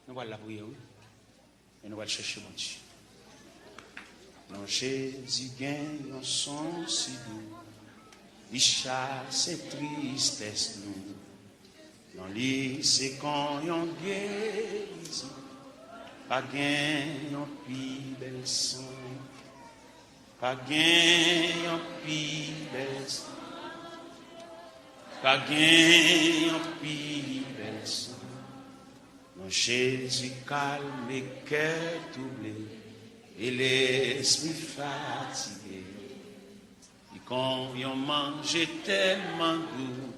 Nous allons la prière, oui. Et nous allons chercher mon Dieu. Non, Jésus gagne un son si doux. Il chasse tristesse nous. Non, lui, c'est quand on guérit. Pas gagne un plus bel son. Pas gagne un plus bel son. Pas gagne un plus bel son. Non, Jésus calme et cœur troublé et l'esprit fatigué. Et quand on mange tellement doux,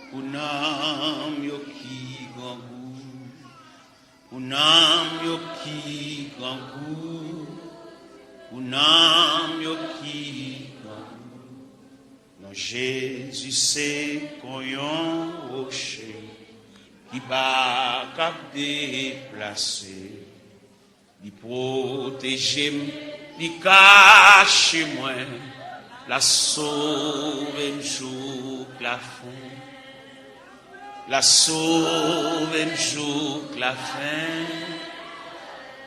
pour n'am yo qui grand goût, pour n'am yo qui grand goût, pour n'am yo qui grand goût. Non, Jésus c'est qu'on yon rocher qui va cap déplacer, il protège, il cache moi, la sauve un jour la fin, la sauve un jour la fin,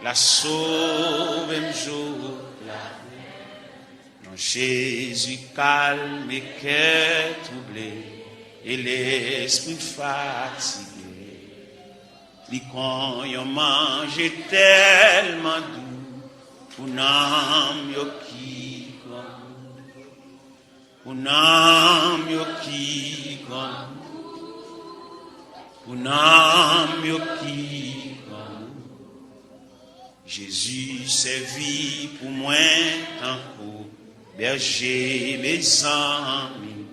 la sauve un jour la fin. Non, Jésus calme et cœur troublé et l'esprit fatigué. Li quand yon mange tellement doux, pour n'am yo qui grand, pour n'am yo qui grand, pour n'am yo qui grand. Jésus servit pour moi tant pour berger mes amis.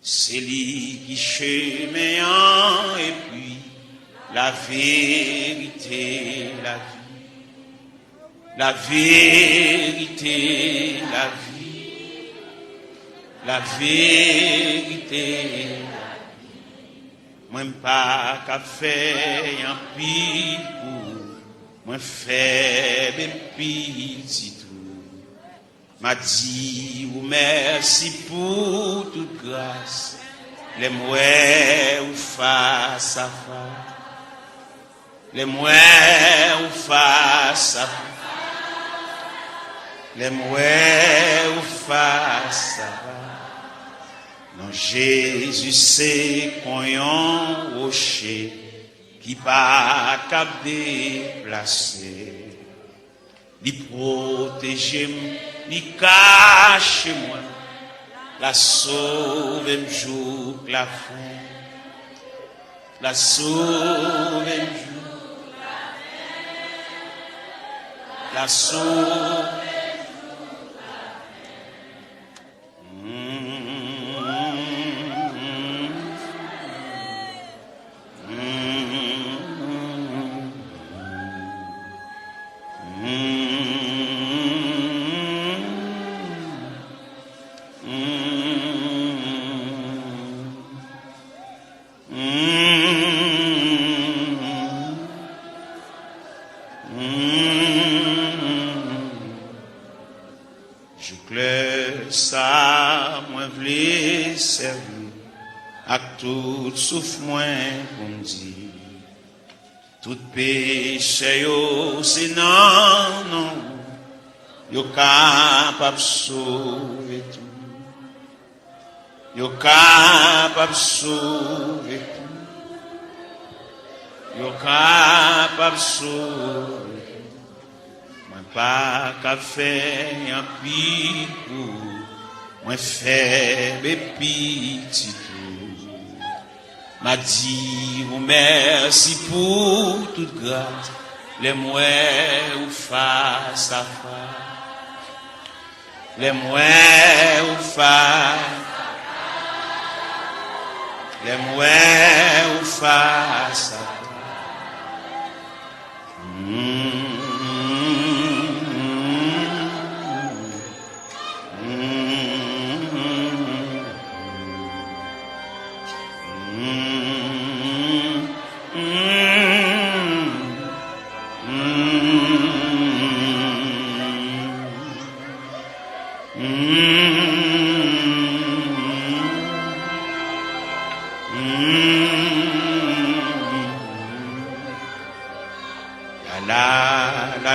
C'est lui qui chemin et puis la vérité, la vie, la vérité, la vie, la vérité, la vie. Moi pas qu'à faire un pile pour, moi faible petit tout. M'a dit ou merci pour toute grâce, les mouets ou face à face. Les mouets ou face à les mouets ou face à non, Jésus c'est qu'on yon rocher qui pas cap déplacer, il protège, il cache moi, la sauve un jour la fin, la sauve un jour. La sauve. Tout souffle moins pour me dire, tout péché yo c'est non, non, yo capable sauver tout, yo capable sauver tout, yo capable sauver tout, moi pas qu'à faire un pire pour, moi faible petit tout. M'a dit ou merci pour toute grâce, les mouets ou face à face, les mouets ou face, les mouets ou face à face.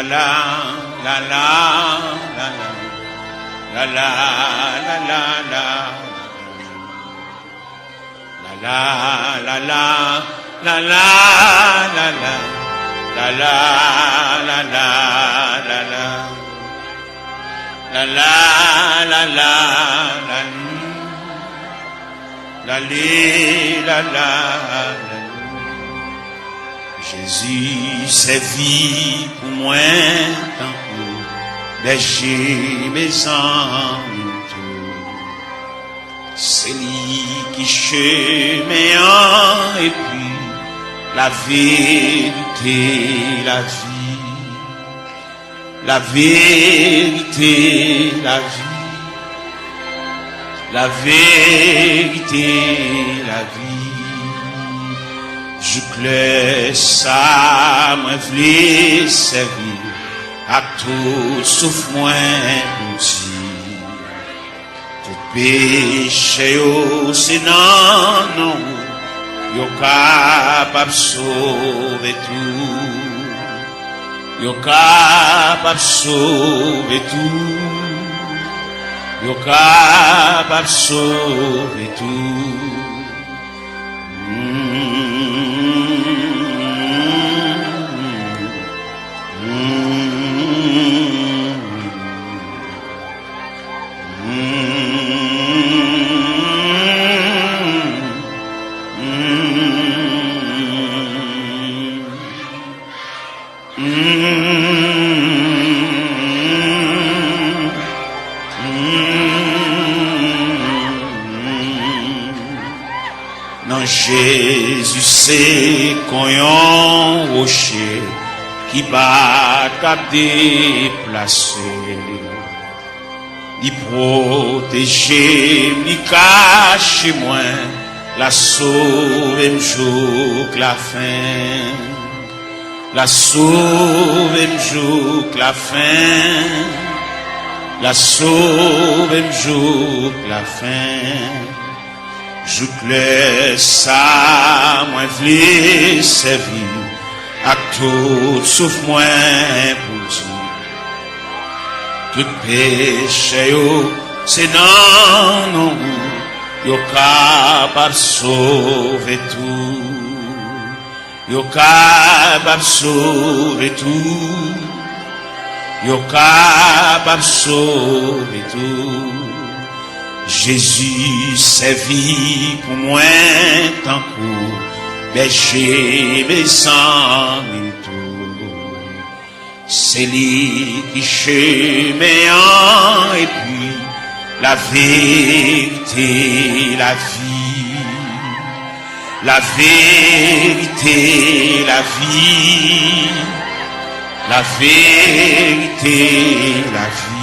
la la la la la la la la la la la la la la la la la la la la. Jésus c'est vie pour moi tant pour berger mes amis tout. C'est lui qui chemin et puis la vérité, la vie, la vérité, la vie, la vérité, la vie. Je claire ça, moi v'lais servir à tout sauf moi petit. Tout péché c'est non, yo capable sauver tout. Yo capable sauver tout. Yo capable sauver tout. Non, Jésus c'est qu'on yon rocher qui bat cap déplacer, il protéger, il cache moi, la sauve m'joue que la fin, la sauve m'joue que la fin, la sauve m'joue que la fin. Je claire ça, moi v'lais servir à tout sauf moi pour dire. Tout péché c'est non, yo capable sauver tout. Yo capable sauver tout. Yo capable sauver tout. Jésus c'est vie pour moi tant pour berger mes amis tout. C'est lui qui chemin et puis la vérité, la vie, la vérité, la vie, la vérité, la vie.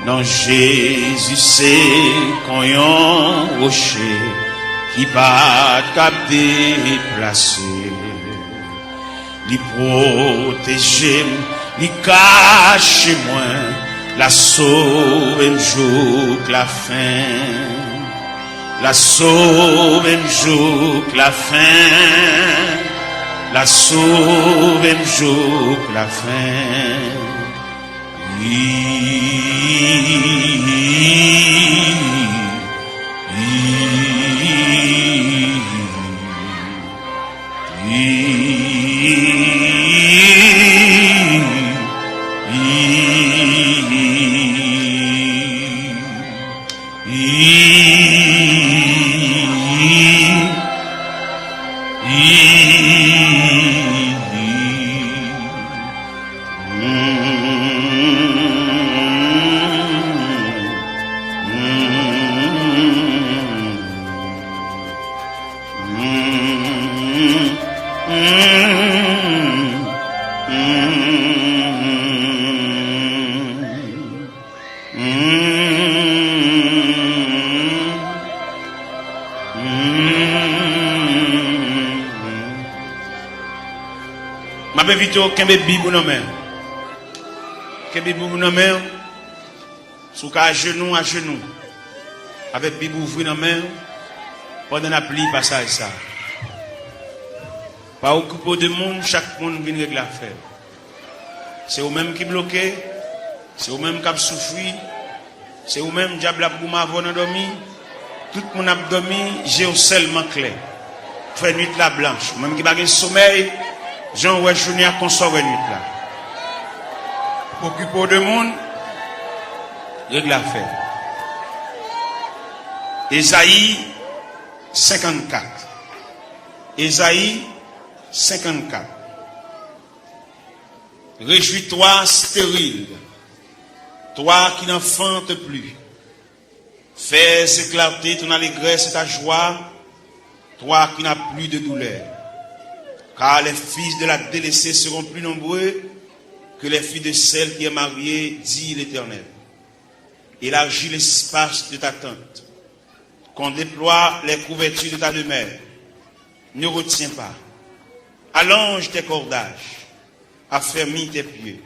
Non, Jésus c'est qu'on yon rocher qui bat cap déplacer, li protéger, li cache moi, la sauve m'joue que la fin, la sauve m'joue que la fin, la sauve m'joue que la fin. Ma vais vite qu'un bébé pour nous même. Qu'un bébé pour nous même. Sous à genoux, avec bébé ouvert dans main. Pendant la pluie, passage ça. Pas occupé de monde, chaque monde vient régler l'affaire. C'est eux-mêmes qui bloquent, c'est eux-mêmes qui souffrent, c'est eux-mêmes qui ont dormi. Tout le monde a dormi, j'ai seulement clair. Fait nuit la blanche. Même qui n'a pas sommeil, j'en ouais journée à consommer nuit là. Occupé de monde, règle l'affaire. Ésaïe 54. Ésaïe 54. Réjouis-toi stérile, toi qui n'enfantes plus. Fais éclater ton allégresse et ta joie, toi qui n'as plus de douleur. Car les fils de la délaissée seront plus nombreux que les filles de celle qui est mariée, dit l'Éternel. Élargis l'espace de ta tente, qu'on déploie les couvertures de ta demeure. Ne retiens pas. Allonge tes cordages, affermis tes pieds,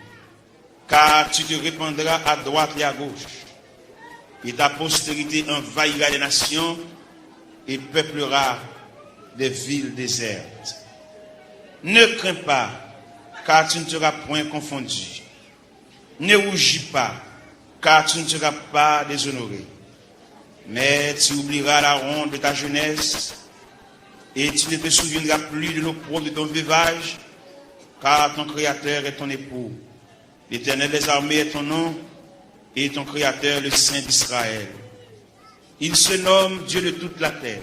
car tu te répandras à droite et à gauche. Et ta postérité envahira les nations et peuplera des villes désertes. Ne crains pas, car tu ne seras point confondu. Ne rougis pas, car tu ne seras pas déshonoré. Mais tu oublieras la ronde de ta jeunesse, et tu ne te souviendras plus de l'opprobre de ton veuvage, car ton Créateur est ton époux. L'Éternel des armées est ton nom, et ton Créateur le Saint d'Israël. Il se nomme Dieu de toute la terre,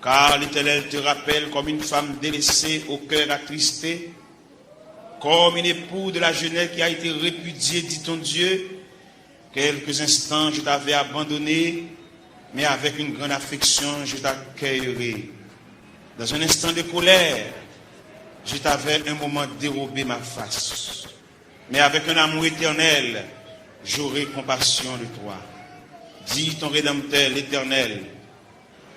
car l'Éternel te rappelle comme une femme délaissée au cœur attristé, comme une épouse de la jeunesse qui a été répudiée, dit ton Dieu. Quelques instants je t'avais abandonné, mais avec une grande affection je t'accueillerai. Dans un instant de colère, je t'avais un moment dérobé ma face. Mais avec un amour éternel, j'aurai compassion de toi. Dis ton Rédempteur, l'Éternel,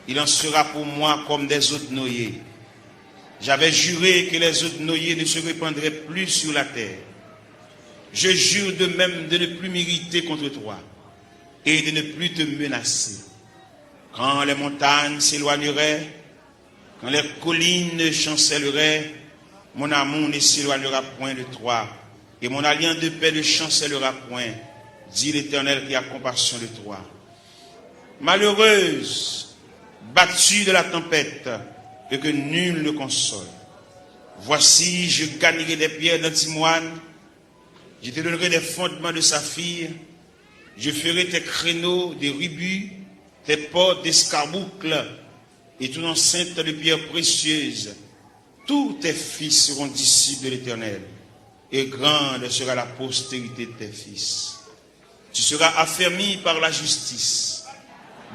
il en sera pour moi comme des eaux de noyer. J'avais juré que les eaux de noyer ne se répandraient plus sur la terre. Je jure de même de ne plus m'irriter contre toi et de ne plus te menacer. Quand les montagnes s'éloigneraient, quand les collines chancelleraient, mon amour ne s'éloignera point de toi et mon alliance de paix ne chancellera point, dit l'Éternel qui a compassion de toi. Malheureuse, battue de la tempête et que nul ne console. Voici, je gagnerai des pierres d'antimoine, je te donnerai des fondements de saphir, je ferai tes créneaux des rubis, tes portes d'escarboucles et ton enceinte de pierres précieuses. Tous tes fils seront disciples de l'Éternel, et grande sera la postérité de tes fils. Tu seras affermi par la justice,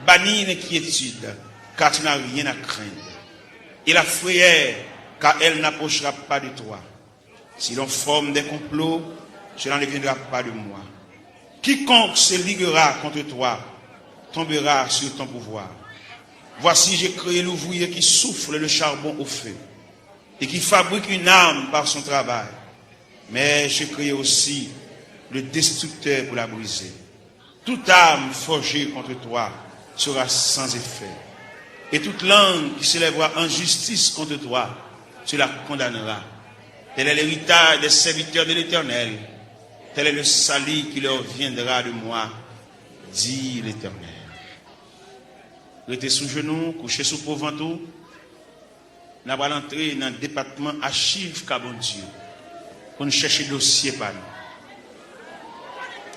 banni l'inquiétude, car tu n'as rien à craindre, et la frayeur, car elle n'approchera pas de toi. Si l'on forme des complots, cela ne viendra pas de moi. Quiconque se liguera contre toi tombera sur ton pouvoir. Voici, j'ai créé l'ouvrier qui souffle le charbon au feu et qui fabrique une arme par son travail. Mais j'ai créé aussi le destructeur pour la briser. Toute arme forgée contre toi sera sans effet. Et toute langue qui s'élèvera en justice contre toi, tu la condamneras. Tel est l'héritage des serviteurs de l'Éternel. Tel est le salut qui leur viendra de moi, dit l'Éternel. Restez sous genoux, couchez sous pauvre-ventou. Nous allons entrer dans le département archives qu'a bon Dieu. Pour nous chercher dossier par nous.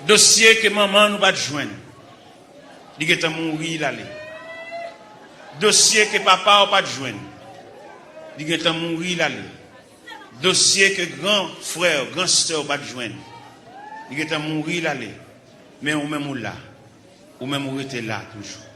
Dossier que maman nous va joindre. Il est mourir l'aller. Dossier que papa n'a pas joindre. Il est mourir l'aller. Dossier que grand frère, grand sœur va joindre. Il est mourir l'aller. Mais ou même là. Ou même ou était là toujours.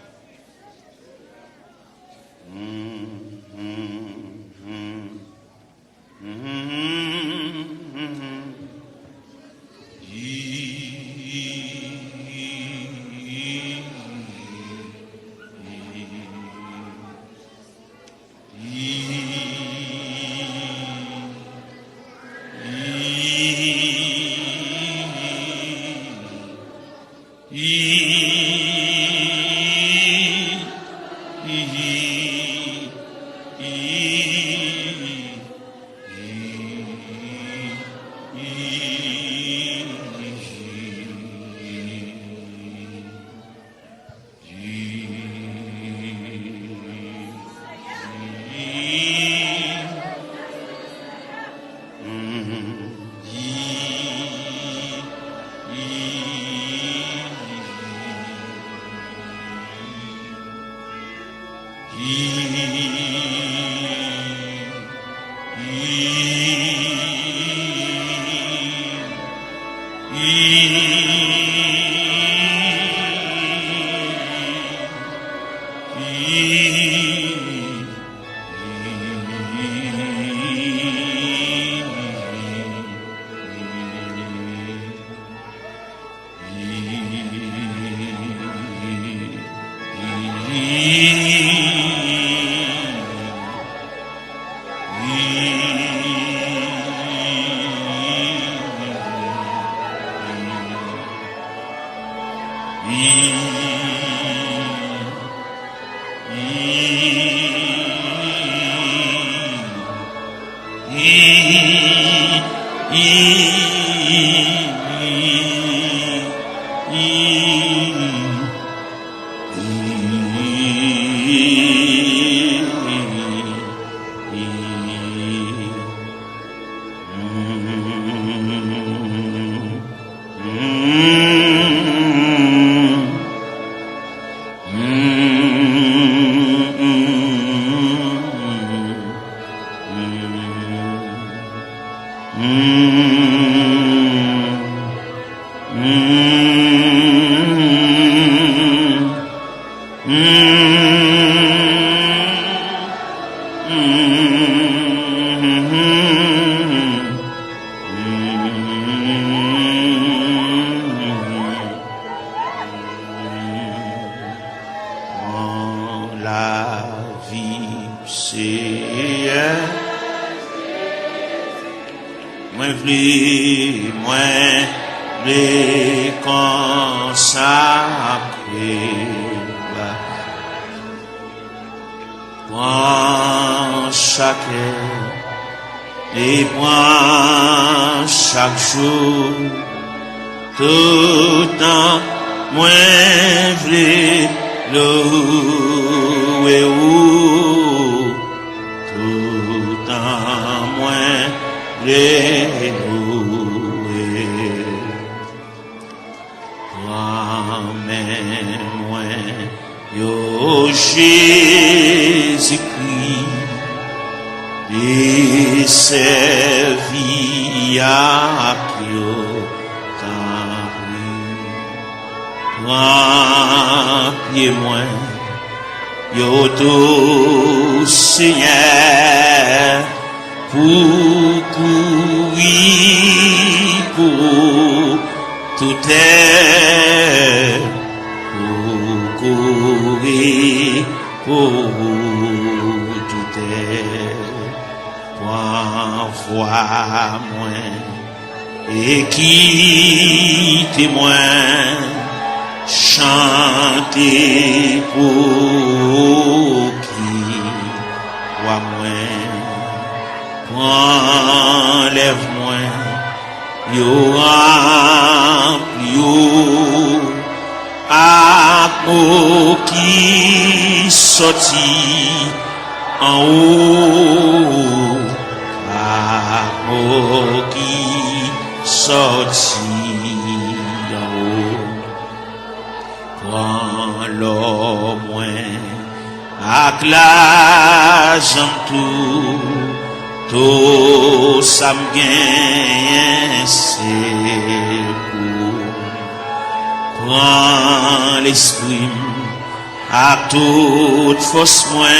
Toute force moins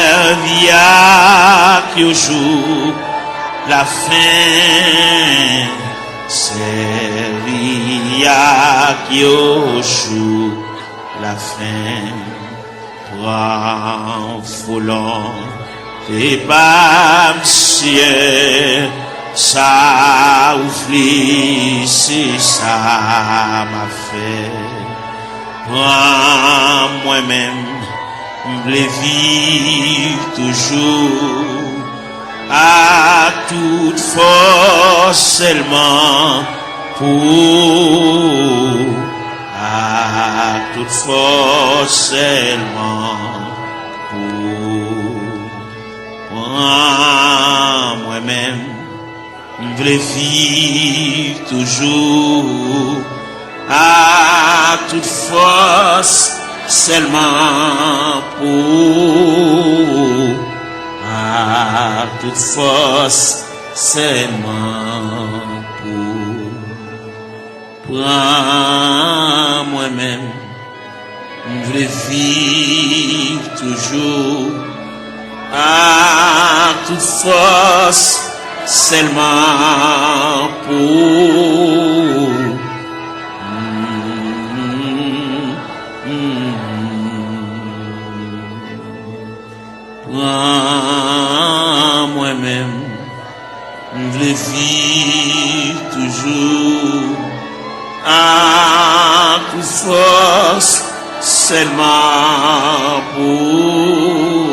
servia qui au jour la fin servia qui au jour la fin toi volant et pas monsieur ça oufli c'est ça m'a fait moi-même, je vivre toujours à toute force seulement pour à toute force seulement pour moi-même, je vivre toujours à toute force seulement pour, à toute force, seulement pour. Prends moi-même, je veux vivre toujours, à toute force, seulement pour. Prends moi-même, je veux vivre toujours, à toute force, seulement pour,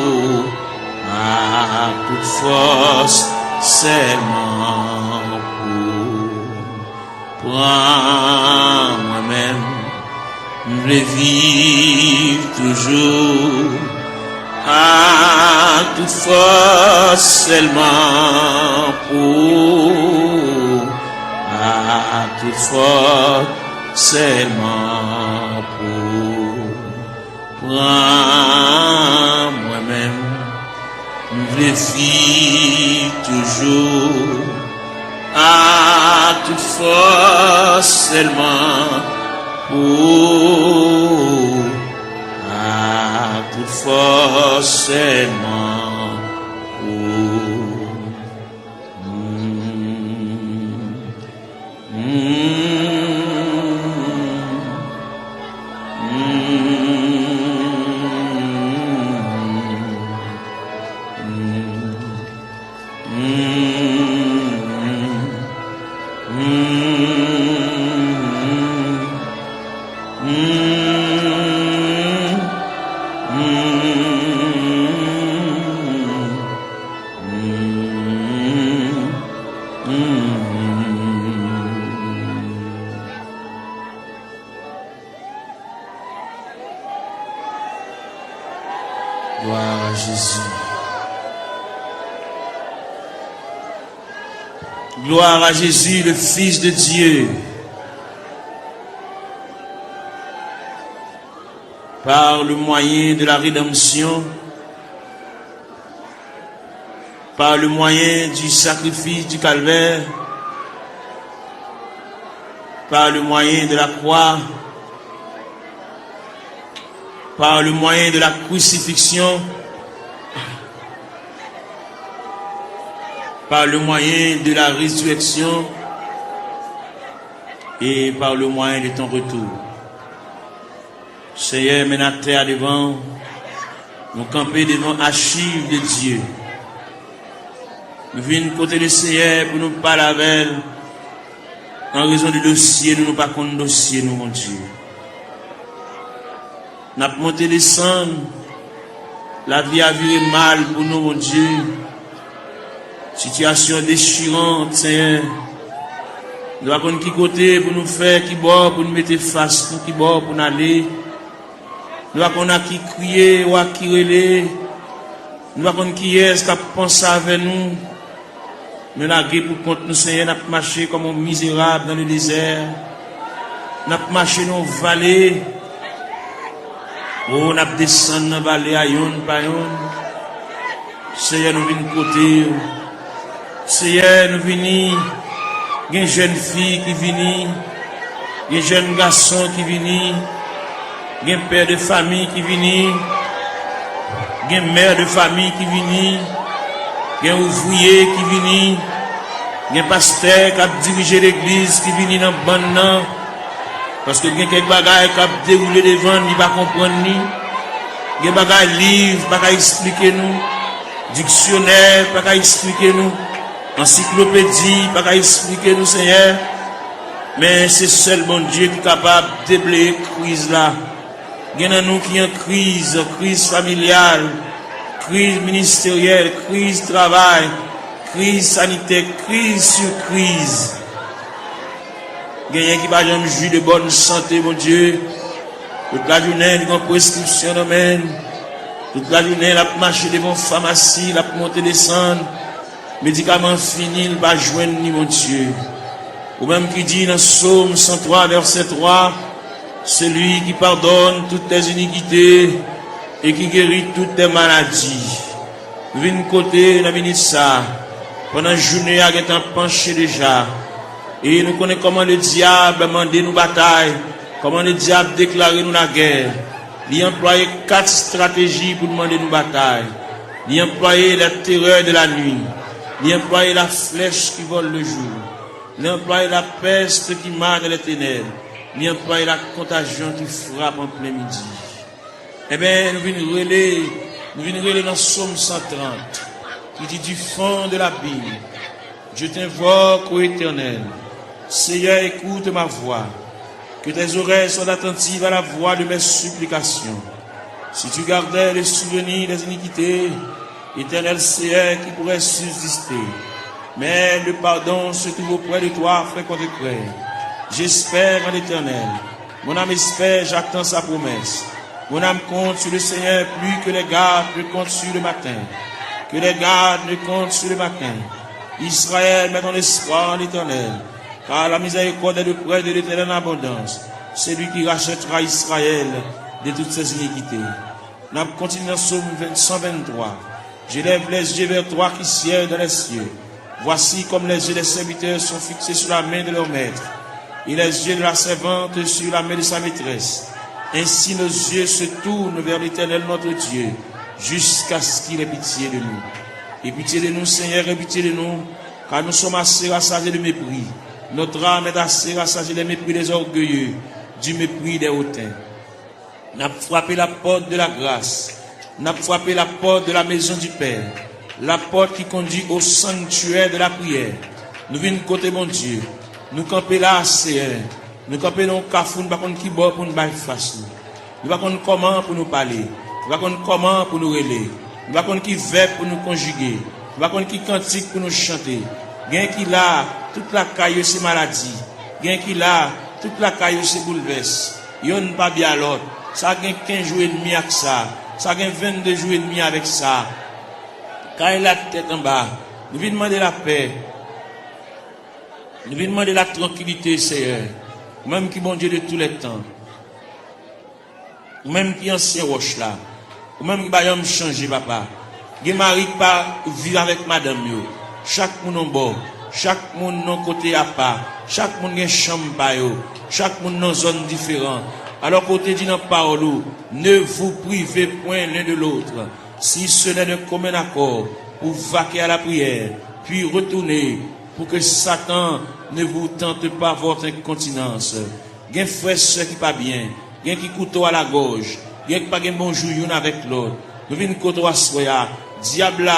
à toute force, seulement pour. Prends moi-même, je veux vivre toujours, à toute force, seulement pour, à toute force, seulement pour. Prends moi-même, je veux vivre toujours, à toute force, seulement pour, à toute force, seulement pour. Gloire à Jésus. Gloire à Jésus, le Fils de Dieu. Par le moyen de la rédemption, par le moyen du sacrifice du calvaire, par le moyen de la croix, par le moyen de la crucifixion, par le moyen de la résurrection et par le moyen de ton retour. Seigneur, mets la terre devant, nous camper devant archives de Dieu. Nous venons côté le Seigneur pour nous parler avec elle. En raison du dossier, nous pas contre dossier, nous, mon Dieu. Nous avons monté descendre. La vie a viré mal pour nous, mon Dieu. Situation déchirante, Seigneur. Nous avons qui côté pour nous faire, qui bord pour nous mettre face, qui bord pour nous aller. Nous avons qui crier ou qui relais. Nous avons qui est-ce qui a pensé avec nous. Nous avons pour compte nous, Seigneur, nous avons marché comme un misérable dans le désert. Nous avons marché dans les vallées. Oh, nous avons descendu dans la vallée à yon par yon. Seigneur, nous venons côté. Seigneur, nous venons. Il y a une jeune fille qui vient. Il y a un jeune garçon qui vient. Il y a un père de famille qui vient. Il y a une mère de famille qui vient. Il y a un ouvrier qui vient. Il y a un pasteur qui a dirigé l'église qui vient dans le banc. Parce que il y a quelques bagages qui ont déroulé devant, il ne va pas comprendre. Il y a des bagages livres, il ne va pas expliquer nous. Dictionnaire, il ne va pas expliquer nous. Encyclopédie, il ne va pas expliquer nous, Seigneur. Mais c'est seulement Dieu qui est capable de déblayer la crise là. Il y en a nous qui ont crise familiale, crise ministérielle, crise travail, crise sanitaire, crise sur crise. Il y a qui va jamais jouir de bonne santé, mon Dieu. Toute la journée, il y a une prescription d'homme. Toute la journée, il a marché devant la pharmacie, il a monté descendre. Médicaments finis, il va joindre ni mon Dieu. Ou même qui dit dans Psaume 103, verset 3, celui qui pardonne toutes tes iniquités et qui guérit toutes tes maladies. Nous venons côté, nous venons ça. Pendant la journée, nous avons penché déjà. Et nous connaissons comment le diable a demandé nous bataille, comment le diable a déclaré nous la guerre. Il a employé 4 stratégies pour demander nous bataille. Il a employé la terreur de la nuit. Il a employé la flèche qui vole le jour. Il a employé la peste qui marre dans les ténèbres. Il a employé la contagion qui frappe en plein midi. Eh bien, nous venons relais dans Psaume 130, qui dit du fond de la Bible, je t'invoque, ô Éternel. Seigneur, écoute ma voix. Que tes oreilles soient attentives à la voix de mes supplications. Si tu gardais les souvenirs des iniquités, Éternel Seigneur, qui pourrait subsister. Mais le pardon se trouve auprès de toi, frère contre frère. J'espère en l'Éternel. Mon âme espère, j'attends sa promesse. Mon âme compte sur le Seigneur plus que les gardes ne comptent sur le matin. Que les gardes ne comptent sur le matin. Israël, met ton espoir en l'Éternel. Car la miséricorde est de près de l'Éternel en abondance. C'est lui qui rachètera Israël de toutes ses iniquités. Nous continuons dans Psaume 123. J'élève les yeux vers toi qui sièges dans les cieux. Voici comme les yeux des serviteurs sont fixés sur la main de leur maître, et les yeux de la servante sur la main de sa maîtresse. Ainsi nos yeux se tournent vers l'Éternel notre Dieu, jusqu'à ce qu'il ait pitié de nous. Et pitié de nous, Seigneur, et pitié de nous, car nous sommes assez rassasiés de mépris. Notre âme est assez rassasiée des mépris des orgueilleux, du mépris des hautains. N'a frappé la porte de la grâce, n'a frappé la porte de la maison du Père, la porte qui conduit au sanctuaire de la prière. Nous venons côté mon Dieu, nous camper là, Seigneur. Nous camper dans le cafou, nous ne savons pas qui bord pour nous faire face. Nous ne savons pas comment pour nous parler. Nous ne savons pas comment pour nous relayer. Nous ne savons pas qui verbe pour nous conjuguer. Nous ne savons pas qui cantique pour nous chanter. Gain qui là, toute la caille c'est maladie. Gain qui là, toute la caille c'est bouleverse. Yon pas bien l'autre. Ça gain 15 jours et demi avec ça. Ça gain 22 jours et demi avec ça. Quand il a la tête en bas, nous venons demander la paix. Nous venons demander la tranquillité, Seigneur. Même qui bon Dieu de tous les temps. Ou même qui ancien roche là. Ou même qui va me changer, papa. Qui mari pas vivre avec madame yo. Chaque monde en bord. Chaque monde non côté à part. Chaque monde a chambre pa yo. Chaque monde dans zone différente. Alors côté dit dans parole, ne vous privez point l'un de l'autre. Si ce n'est d'un commun accord pour vaquer à la prière, puis retourner pour que Satan ne vous tente pas votre incontinence. Gen frère soeur qui pas bien, gen qui couteau à la gorge, gen qui pas gen bonjour yon avec l'autre. Nous venons couteau à soya, diable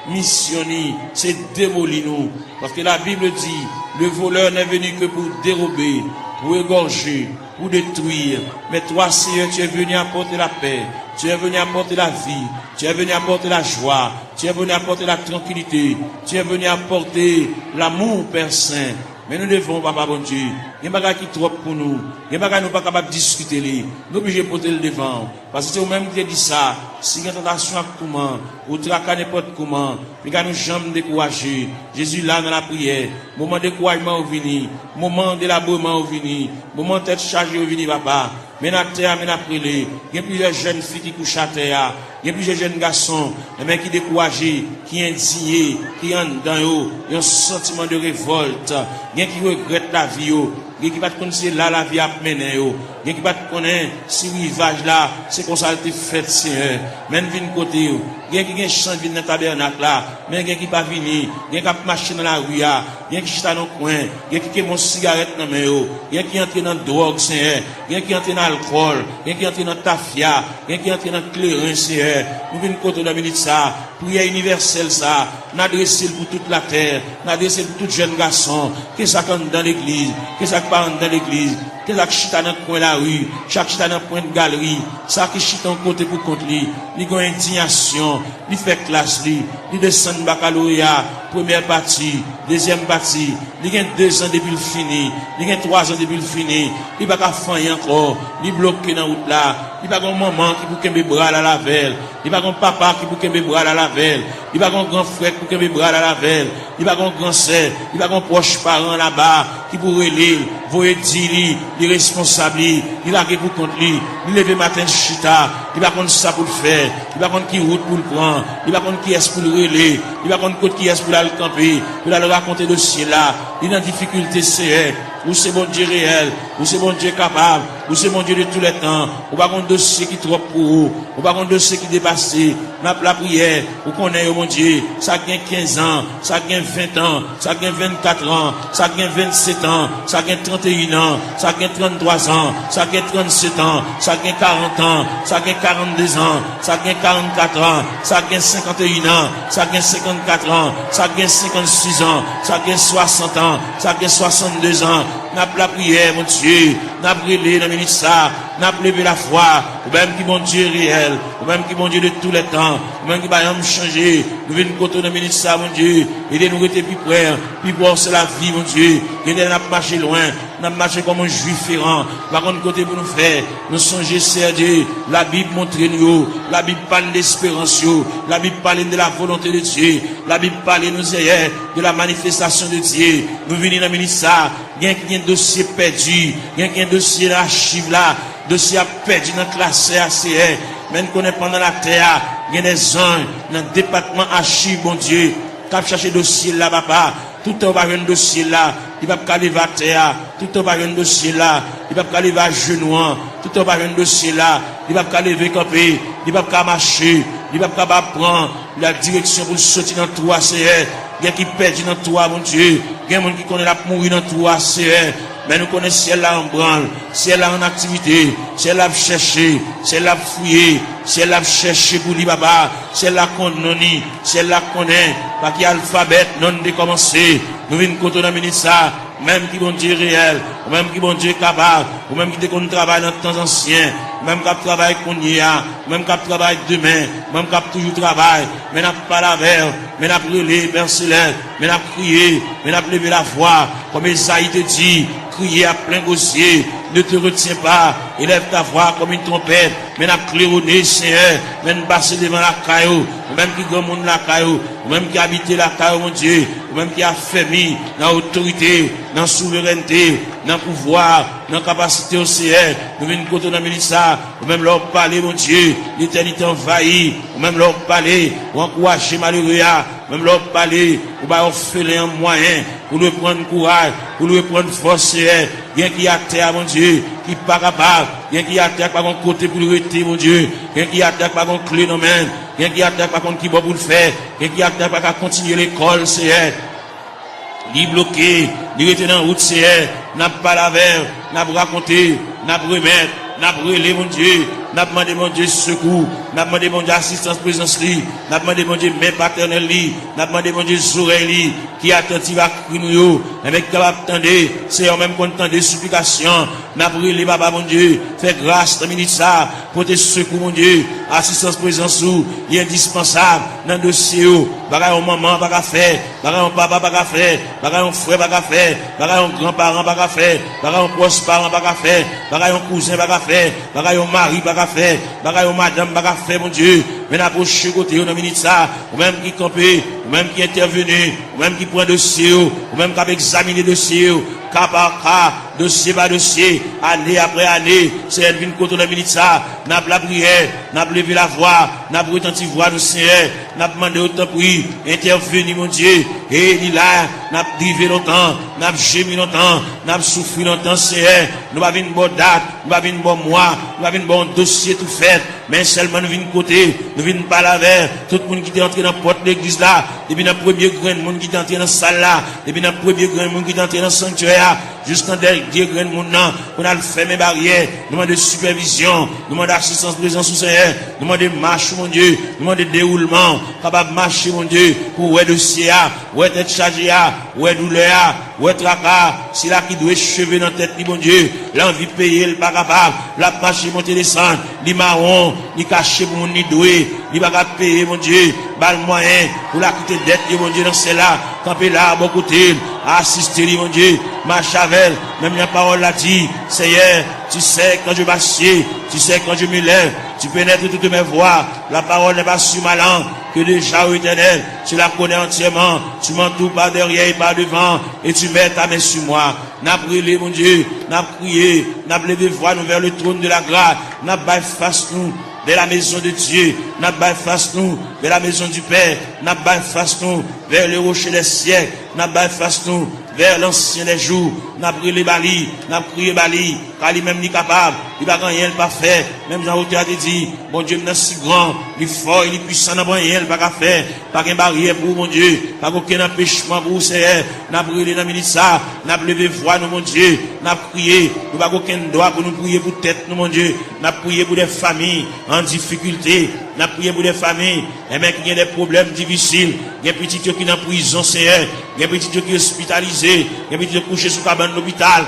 missionné, c'est démolir nous. Parce que la Bible dit, le voleur n'est venu que pour dérober, pour égorger, pour détruire. Mais toi, Seigneur, tu es venu apporter la paix. Tu es venu apporter la vie. Tu es venu apporter la joie. Tu es venu apporter la tranquillité. Tu es venu apporter l'amour, Père Saint. Mais nous devons, papa bon Dieu, il y a des choses qui sont trop pour nous. Il y a des choses qui nous pas capables de discuter. Nous sommes obligés de porter le devant. Parce que c'est vous-même qui dit ça. Si il y a une tentation à comment, ou traquer n'importe comment, puis nous jamais décourager. Jésus là dans la prière. Moment de découragement au vini. Moment d'élaboration au vini. Moment de tête chargée au vini, papa. Mais à terre, mais après les. Il y a plusieurs jeunes filles qui couchent à terre. Il y a plusieurs jeunes garçons, qui découragés, qui indignés, qui ont dans eux, un sentiment de révolte. Il y a qui regrettent la vie. Il y a qui va connaître là la vie à mener. Il y a qui va connaître si rivage là, c'est comme ça a été fait, Seigneur. Même vin côté. Il y a qui chante vin dans le tabernacle là, mais il y a qui pas venir. Il y a qui marcher dans la rue. Il y a qui chute dans le coin. Il y a qui mon cigarette dans mes mains. Il y a qui entre dans la drogue, Seigneur. Il y a qui entre dans l'alcool. Il y a qui entre dans la tafia. Il y a qui entre dans le clairin, Seigneur. Nous venons côté de minute ça. Prière universelle ça. N'adresser pour toute la terre. N'adresser pour tout jeune garçon. Qu'est-ce ça qu'on dans l'église? Qu'est-ce ça qui parle dans l'église? Qu'est-ce qui chita dans le coin de la rue? Chaque chita dans le coin de galerie. Ça qui chita en côté pour contre lui. Il y a une indignation. Il fait classe lui. Il descend baccalauréat. Première partie. Deuxième partie. Il y a 2 ans depuis le fini. Il y a 3 ans depuis le fini. Il va pas faire encore. Il bloqué dans la route là. Il va avoir un maman qui pour qu'un bras à la velle. Il va avoir un papa qui pour qu'un bras à la velle. Il va avoir un grand frère qui pour qu'un bras à la velle. Il va avoir un grand sœur. Il va avoir un proche parent là-bas qui pour relire. voyez dire les responsables, il a pour compte lui, il lever matin chita, il va contre ça pour le faire, il va contre qui route pour le prendre, il va contre qui est pour le relais, il va contre qui est pour aller camper, pour aller raconter dossier là, il a une difficulté c'est ou c'est bon Dieu réel, ou c'est bon Dieu capable, ou c'est bon Dieu de tous les temps, ou pas un dossier qui est trop pour vous, ou pas un dossier qui dépasse, n'a pas la prière, ou qu'on est, mon Dieu, ça gagne 15 ans, ça gagne 20 ans, ça gagne 24 ans, ça gagne 27 ans, ça gagne 31 ans, ça gagne 33 ans, ça gagne 37 ans, ça gagne 40 ans, ça gagne 42 ans, ça gagne 44 ans, ça gagne 51 ans, ça gagne 54 ans, ça gagne 56 ans, ça gagne 60 ans, ça gagne 62 ans, n'a pas la prière, mon Dieu, n'a pas brûlé dans le ministère, n'a pas levé la foi, ou même qui mon Dieu réel, ou même qui mon Dieu de tous les temps, ou même qui va rien changer, nous venons côté dans le ministère, mon Dieu, et nous rester plus près, plus pour c'est la vie, mon Dieu, et nous n'a pas marché loin, n'a pas marché comme un juif errant, par contre côté pour nous faire, nous songer, c'est Dieu, la Bible montre nous, la Bible parle d'espérance, la Bible parle de la volonté de Dieu, la Bible parle nous hier de la manifestation de Dieu, nous venons dans le ministère, il y a un dossier perdu, il y a un dossier d'archive là, dossier a perdu dans la classe ACR, même qu'on est pendant la terre, il y a des anges dans le département archive, bon Dieu, qui a cherché dossier là, papa, tout le temps va un dossier là, il va pas aller à terre, tout le temps va un dossier là, il va pas aller à genoux, tout le temps va un dossier là, il va pas lever camper, il va pas marcher, il va pas prendre la direction pour sortir dans tout ACR, il y a qui perdent dans toi, mon Dieu, il y a des gens qui connaissent la mourir dans tout ACR, mais nous connaissons ciel là en branle, ciel là en activité, ciel là chercher, ciel là fouiller, ciel là chercher pour lui papa, ciel là qu'on non, ciel là connaît, pas qu'il y a alphabet non de commencer, nous venons côté dans ministère, même qui bon Dieu réel, ou même qui bon Dieu capable, ou même qui déconne travail dans le temps ancien, même qui travaille qu'on y a, même qui travaille demain, même qui toujours travaille, mais n'a pas la verre, mais n'a brûlé, Père Céleste, mais n'a crié, mais n'a levé la voix, comme Esaïe te dit, crier à plein gosier, ne te retiens pas, élève ta voix comme une trompette, mais n'a claironné, Seigneur, mais n'a passé devant la caillou, ou même qui grand monde la caillou, ou même qui habite la caillou, mon Dieu, ou même qui a fermé dans l'autorité, dans la souveraineté, dans le pouvoir, dans la capacité au Seigneur, nous venons côté dans le ministère, ou même leur parler, mon Dieu, l'éternité envahie, ou même leur parler, ou encourager malheureux, même leur parler, ou bah offrir un moyen, pour lui prendre courage, pour lui prendre force, bien qui a terre, mon Dieu, qui pas capable, bien qui a terre par un côté pour lui rester, mon Dieu, bien qui a terre par un clé dans main, bien qui a terre par contre qui va pour le faire, bien qui a terre par continuer l'école, c'est ni bloqué, ni rester dans la route, c'est n'a pas la verre, n'a pas raconté, n'a pas remettre, n'a pas relé, mon Dieu, n'a pas demandé, mon Dieu, secours, n'a pas demandé, mon Dieu, assistance, présence, n'a pas demandé, mon Dieu, main paternelle, n'a pas demandé, mon Dieu, oreilles, qui attentif à crier, avec capable attendre, c'est en même content des supplications, n'a pas relé, papa, mon Dieu, fais grâce, dans le ministère, pour tes secours, mon Dieu, assistance, présence, il est indispensable, dans le dossier, bagaille au maman, pas qu'à faire, bagaille au papa, pas qu'à faire, bagaille au frère, pas qu'à faire, bagaille au grand-parent, pas qu'à faire, bagaille au proche-parent, pas qu'à faire, bagaille au cousin, pas qu'à faire, bagaille au mari, pas qu'à faire, bagaille au madame, pas qu'à faire, mon Dieu, mais n'approche côté, on a mis ça, ou même qui campé, ou même qui intervenu, ou même qui prend dossier, ou même qui a examiné dossier, cas par cas, dossier par dossier, année après année, c'est elle vient contre le ministère, n'a pas la prière, n'a pas levé la voix, n'a pas retenti voix de Seigneur, n'a pas demandé autant prix, intervenu mon Dieu, et il là, n'a pas privé longtemps, n'a pas gémi longtemps, n'a pas souffert longtemps, Seigneur, nous avons une bonne date, nous avons une bonne mois, nous avons un bon dossier tout fait, mais seulement nous venons côté, nous venons pas la vers, tout le monde qui est entré dans la porte de l'église là, depuis le premier grain de monde qui est entré dans la salle là, depuis le premier grain de monde qui est entré dans le sanctuaire, jusqu'en dernier grain de monde là, on a fait mes barrières, nous demandons de supervision, nous demandons d'assistance présence au Seigneur, nous demandons de marche, mon Dieu, nous demandons de déroulement, capable de marcher, mon Dieu, pour ouais dossier, ouais tête chargée, ouais douleur, ouais tracas, c'est là qui doit cheveux dans la tête, mon Dieu, l'envie de payer, le pas capable, la marche monter descendre, ni marron, ni caché pour ni doué, ni pas capable payer, mon Dieu, bal moyen, pour la quitter dette, mon Dieu, dans celle-là, camper là, bon côté, assister, mon Dieu, marche avec, même la parole l'a dit, Seigneur, tu sais quand je m'assieds, tu sais quand je me lève, tu pénètres toutes mes voies, la parole n'est pas sur ma langue, que déjà, ô Éternel, tu la connais entièrement, tu m'entoures par derrière et par devant, et tu mets ta main sur moi. N'a brûlé, mon Dieu, n'a prié, n'a levé voix nous vers le trône de la grâce, n'a baillé face nous vers la maison de Dieu, n'a baillé face nous vers la maison du Père, n'a baillé face nous vers le rocher des siècles, n'a baillé face nous vers l'ancien des jours, n'a brûlé Bali, n'a prié Bali, car lui-même n'est capable, il va rien pas faire, même Jean-Auteur a dit, mon Dieu, il est si grand, il est fort, il est puissant, n'a rien pas faire, pas qu'un barrière pour mon Dieu, pas aucun empêchement pour Seigneur, n'a brûlé dans le ministère, n'a levé voix, nous, mon Dieu, n'a prié, nous pas aucun droit pour nous prier pour tête, nous, mon Dieu, n'a prié pour des familles en difficulté, n'a prié pour des familles, et même qui ont des problèmes difficiles, il y a des petits qui sont en prison, Seigneur, il y a des petits qui sont hospitalisés, il y a des petits qui sont couchés sous cabane de l'hôpital,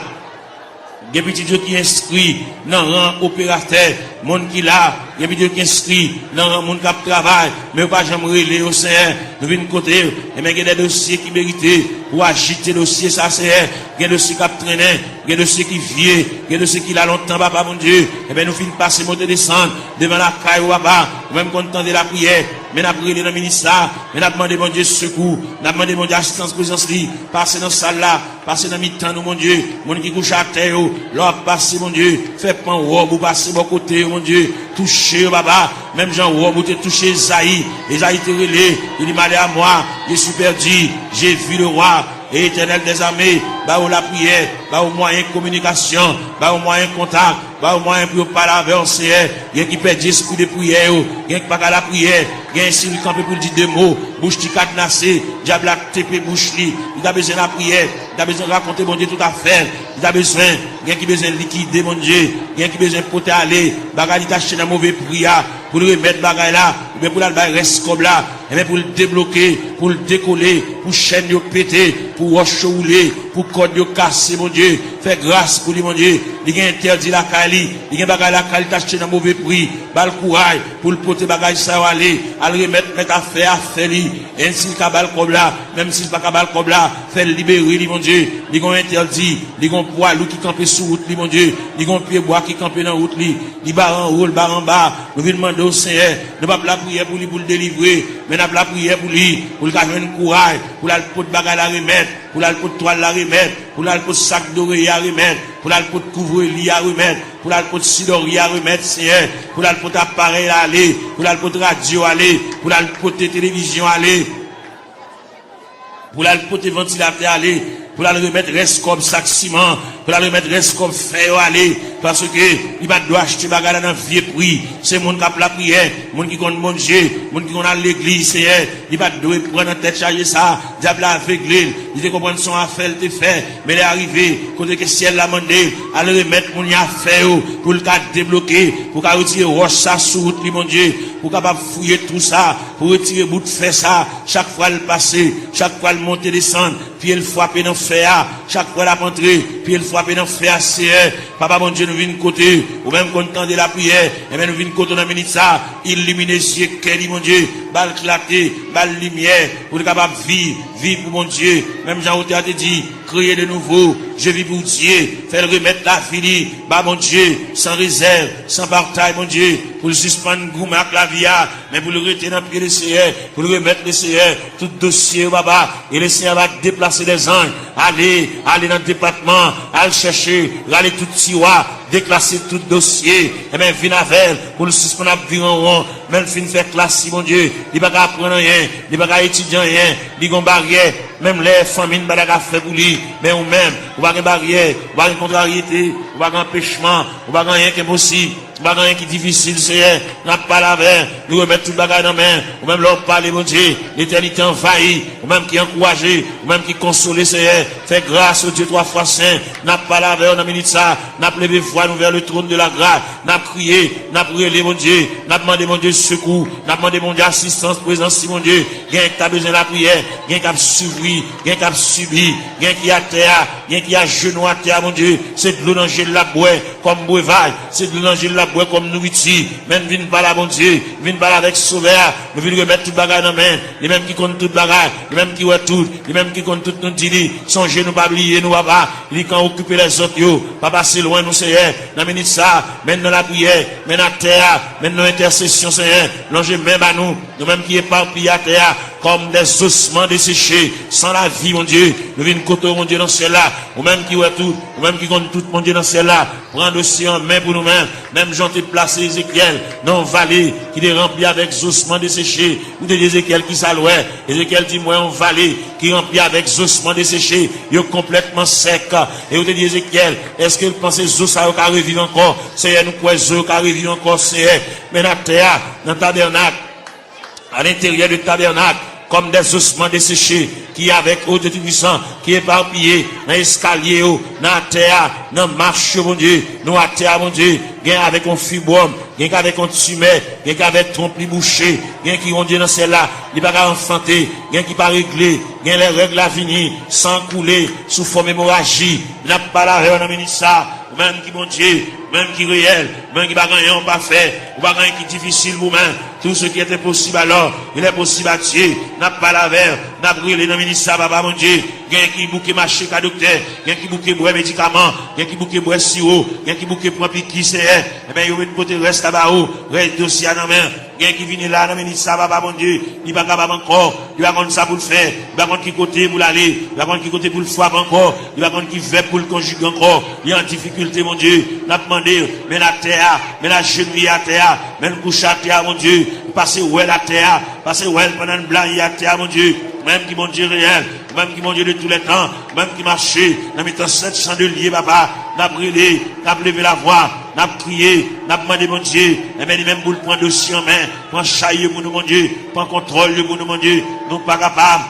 il y a des petits qui sont inscrits dans le rang opérateur, monde qui là, il y a des petits qui sont inscrits dans le rang monde qui travaille, mais pas jamais relais au Seigneur, nous venons côté, et même il y a des dossiers qui méritent pour agiter le dossier, ça Seigneur, il y a des dossiers qui traînent, il y a des dossiers qui viennent, il y a des dossiers qui là longtemps, papa mon Dieu, et bien nous finissons passer, monter, descendre, devant la caille, papa, même content de la prière, mais n'a prié dans le ministère, mais n'a demandé mon Dieu secours, n'a demandé mon Dieu assistance, présence, passer dans la salle là, passer dans le mi-temps, mon Dieu, mon qui couche à terre, l'or passer, mon Dieu, fait pan robe, ou passer mon côté, mon Dieu, toucher, papa, même Jean robe, ou te toucher Esaïe, Esaïe te relé, il dit, malé à moi, je suis perdu, j'ai vu le roi, et Éternel des armées, bah où la prière, bah au moyen de communication, bah au moyen de contact, bah au moyen pour parler avec le Seigneur, il y a qui perd l'esprit de prière, il y a qui pas qu'à la prière, il y a un signe campé pour dire deux mots, bouche qui cadenassé, diable a tépé bouche li, il a besoin de la prière, il a besoin de raconter mon Dieu tout à fait, il a besoin, il y a qui besoin de liquider mon Dieu, il y a qui besoin de porter aller, bagarre t'acheter dans mauvais prière, pour le remettre bagarre là, mais pour la reste comme là, et bien pour le débloquer, pour le décoller, pour chaîne de péter, pour roche rouler, pour code de casser, mon Dieu, fais grâce pour lui, mon Dieu, il y a interdit la Kali, il y a bagarre la Kali t'acheter dans mauvais prix, bal courage, pour le porter bagarre ça aller, à le remettre, mettre à faire lui, ainsi le cabal comme là, même s'il pas cabal comme là, fait libérer lui, mon Dieu, il y a interdit, il y a poids, lui qui campe sous route, lui, mon Dieu, il y a pied bois qui campe dans route, lui, il bar en haut, le bar en bas, nous venons demander au Seigneur, ne pas la prière pour lui, pour le délivrer, mais n'a pas la prière pour lui, pour le faire un courage, pour la pot de bagarre la remettre, pour la pot de toile la remettre, pour la pot de sac d'oreiller à remettre, pour la pot de couvre-lit à remettre, pour la pot de sidori à remettre, Seigneur, pour la pot d'appareil à aller, pour la pot de radio à aller, pour la pot de télévision à aller, pour la pot de ventilateur à aller, pour la remettre reste comme sac ciment, pour la remettre reste comme fer à aller, parce que il va doit acheter bagarre dans vieux prix, c'est mon qui a la prière, mon qui compte manger, mon qui compte à l'église, Seigneur, il va devoir prendre en tête charger ça, diable aveuglé, il te comprendre son affaire, te fait, mais il est arrivé, côté que ciel l'a demandé, à le remettre mon affaire, pour le cas débloquer, pour qu'à retirer roche ça sous route, mon Dieu, pour capable fouiller tout ça, pour retirer bout de fer ça, chaque fois le passer, chaque fois le monter, descendre, puis le frapper dans fer, chaque fois la rentrer, puis le frapper dans fer, Seigneur, papa mon Dieu, nous venons côté, ou même content de la prière, et bien nous venons côté dans le ministère, illuminer cieux, quel mon Dieu, balle clarté, balle lumière, pour être capable de vivre pour mon Dieu, même Jean-Auteur a dit, créer de nouveau, je vis pour Dieu, faire remettre la fini, bah mon Dieu, sans réserve, sans partage, mon Dieu, pour le suspendre gourmet avec la vie, mais pour le retirer dans le pied du Seigneur, pour le remettre le Seigneur, tout dossier, baba, et le Seigneur va déplacer les anges, aller dans le département, aller chercher, aller tout tiroir, déclasser tout dossier, et bien, venir avec, pour le suspendre à vivre en rond, même fin faire classe, mon Dieu, il va pas apprendre rien, il va pas étudier rien, il va barrière, même les familles, il va pas faire pour lui, mais ou même, ou pas une barrière, ou pas une contrariété, ou pas un empêchement, ou pas rien qui est possible. Pas rien qui est difficile, Seigneur, n'a pas la main, nous remettre tout le bagage dans la main, ou même leur parler, mon Dieu, l'éternité envahie, ou même qui encouragé, ou même qui console, Seigneur, fait grâce au Dieu 3 fois saint, n'a pas la main, on a minute ça, n'a levé voix nous vers le trône de la grâce, n'a crié, n'a brûlé, mon Dieu, n'a demandé, mon Dieu, secours, n'a demandé, mon Dieu, assistance, présence, mon Dieu, gain qui a besoin de la prière, gain qui a suivi, gain qui a subi, gain qui a terre, gain qui a genou à terre, mon Dieu, c'est de l'onanger de la boue, comme breuvage, c'est de l'onanger de la boire comme nourriture, même vin par la bon Dieu, vin par avec sauveur, nous vin remettre tout bagage dans main, les mêmes qui comptent tout bagage, les mêmes qui voient tout, les mêmes qui comptent tout nous dit, songez nous pas oublier nous papa, il quand occuper les autres yo, pas passer loin nous Seigneur, dans minute ça, même dans la prière, même dans la terre, même dans l'intercession Seigneur, longez même à nous, nous mêmes qui éparpillés à terre, comme des ossements desséchés, sans la vie, mon Dieu. Nous venons côté, mon Dieu, dans celle-là. Ou même qui voit tout, ou même qui compte tout, mon Dieu, dans celle-là. Prendre aussi en main pour nous-mêmes. Même j'en ai placé Ézéchiel dans la vallée, qui est remplie avec ossements desséchés. Ou de Ézéchiel qui s'allouait. Ézéchiel dit, moi, en vallée, qui est remplie avec ossements desséchés. Il est complètement sec. Et vous te dit, Ézéchiel, est-ce que vous pensez que ça va revivre encore? Seigneur, nous croyons que ça va revivre encore, Seigneur. Mais dans la terre, dans le tabernacle, à l'intérieur du tabernacle, comme des ossements desséchés, qui avec eau de Tout-Puissant, qui est éparpillé dans l'escalier, dans la terre, dans la marche, mon Dieu, nous à terre, mon Dieu, gain avec un fibrome, gain avec un tumeur, gain avec trompe bouché, gain qui ont Dieu dans celle-là, il va pas enfanter, gain qui pas réglé, gain les règles à venir, sans couler, sous forme hémorragie, n'a pas la règle dans le ministère, même qui mon Dieu, même qui réel, même qui va gagner on pas fait, ou pas gagner qui difficile vous-même, tout ce qui était possible alors, il est possible à Dieu, n'a pas la verre, n'a brûlé dans le ministère, papa mon Dieu, gain qui bouquet marché qu'à docteur, gain qui bouquet boire médicaments, gain qui bouquet boire sirop, gain qui bouquet prend piqui c'est, eh ben, il y a une côté reste là-bas haut, reste dossier dans la main, gain qui vient là dans le ministère, papa mon Dieu, il va capable encore, il va contre ça pour le faire, il va contre qui côté pour l'aller, il va contre qui côté pour le frapper encore, il va contre qui fait pour le conjuguer encore, il y a en difficulté mon Dieu, n'a demandé, mais la terre, mais la genouille à terre, mais le couche à terre mon Dieu, passer où est la terre, passer où est pendant le blanc à terre mon Dieu, même qui mon Dieu réel, même qui mon Dieu de tous les temps, même qui marchait, dans mes temps 700 de liés, papa, n'a brûlé, n'a levé la voix, n'a crié, n'a demandé mon Dieu, et bien même pour le prendre dossier en main, prendre chaille pour nous mon Dieu, prendre contrôle pour nous mon Dieu, nous pas capables.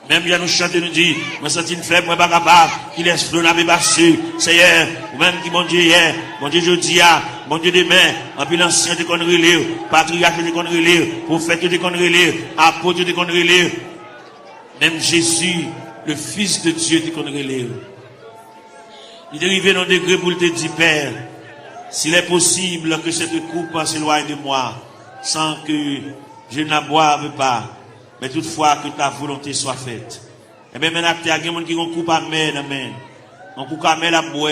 Même bien nous chanter, nous dit, moi senti une faible, moi pas capable, qu'il laisse l'eau n'avait pas su, Seigneur, ou même qui mon Dieu hier, mon Dieu jeudi a, mon Dieu demain, en puis l'ancien de qu'on relire, patriarche de qu'on relire, prophète de qu'on relire, apôtre de qu'on relire, même Jésus, le Fils de Dieu de qu'on relire. Il est arrivé dans un degré pour te dire, Père, s'il est possible que cette coupe s'éloigne de moi, sans que je ne la boive pas, mais toutefois que ta volonté soit faite. Et bien maintenant, il y a des gens qui ont coupe à main, on coupe à main à boire,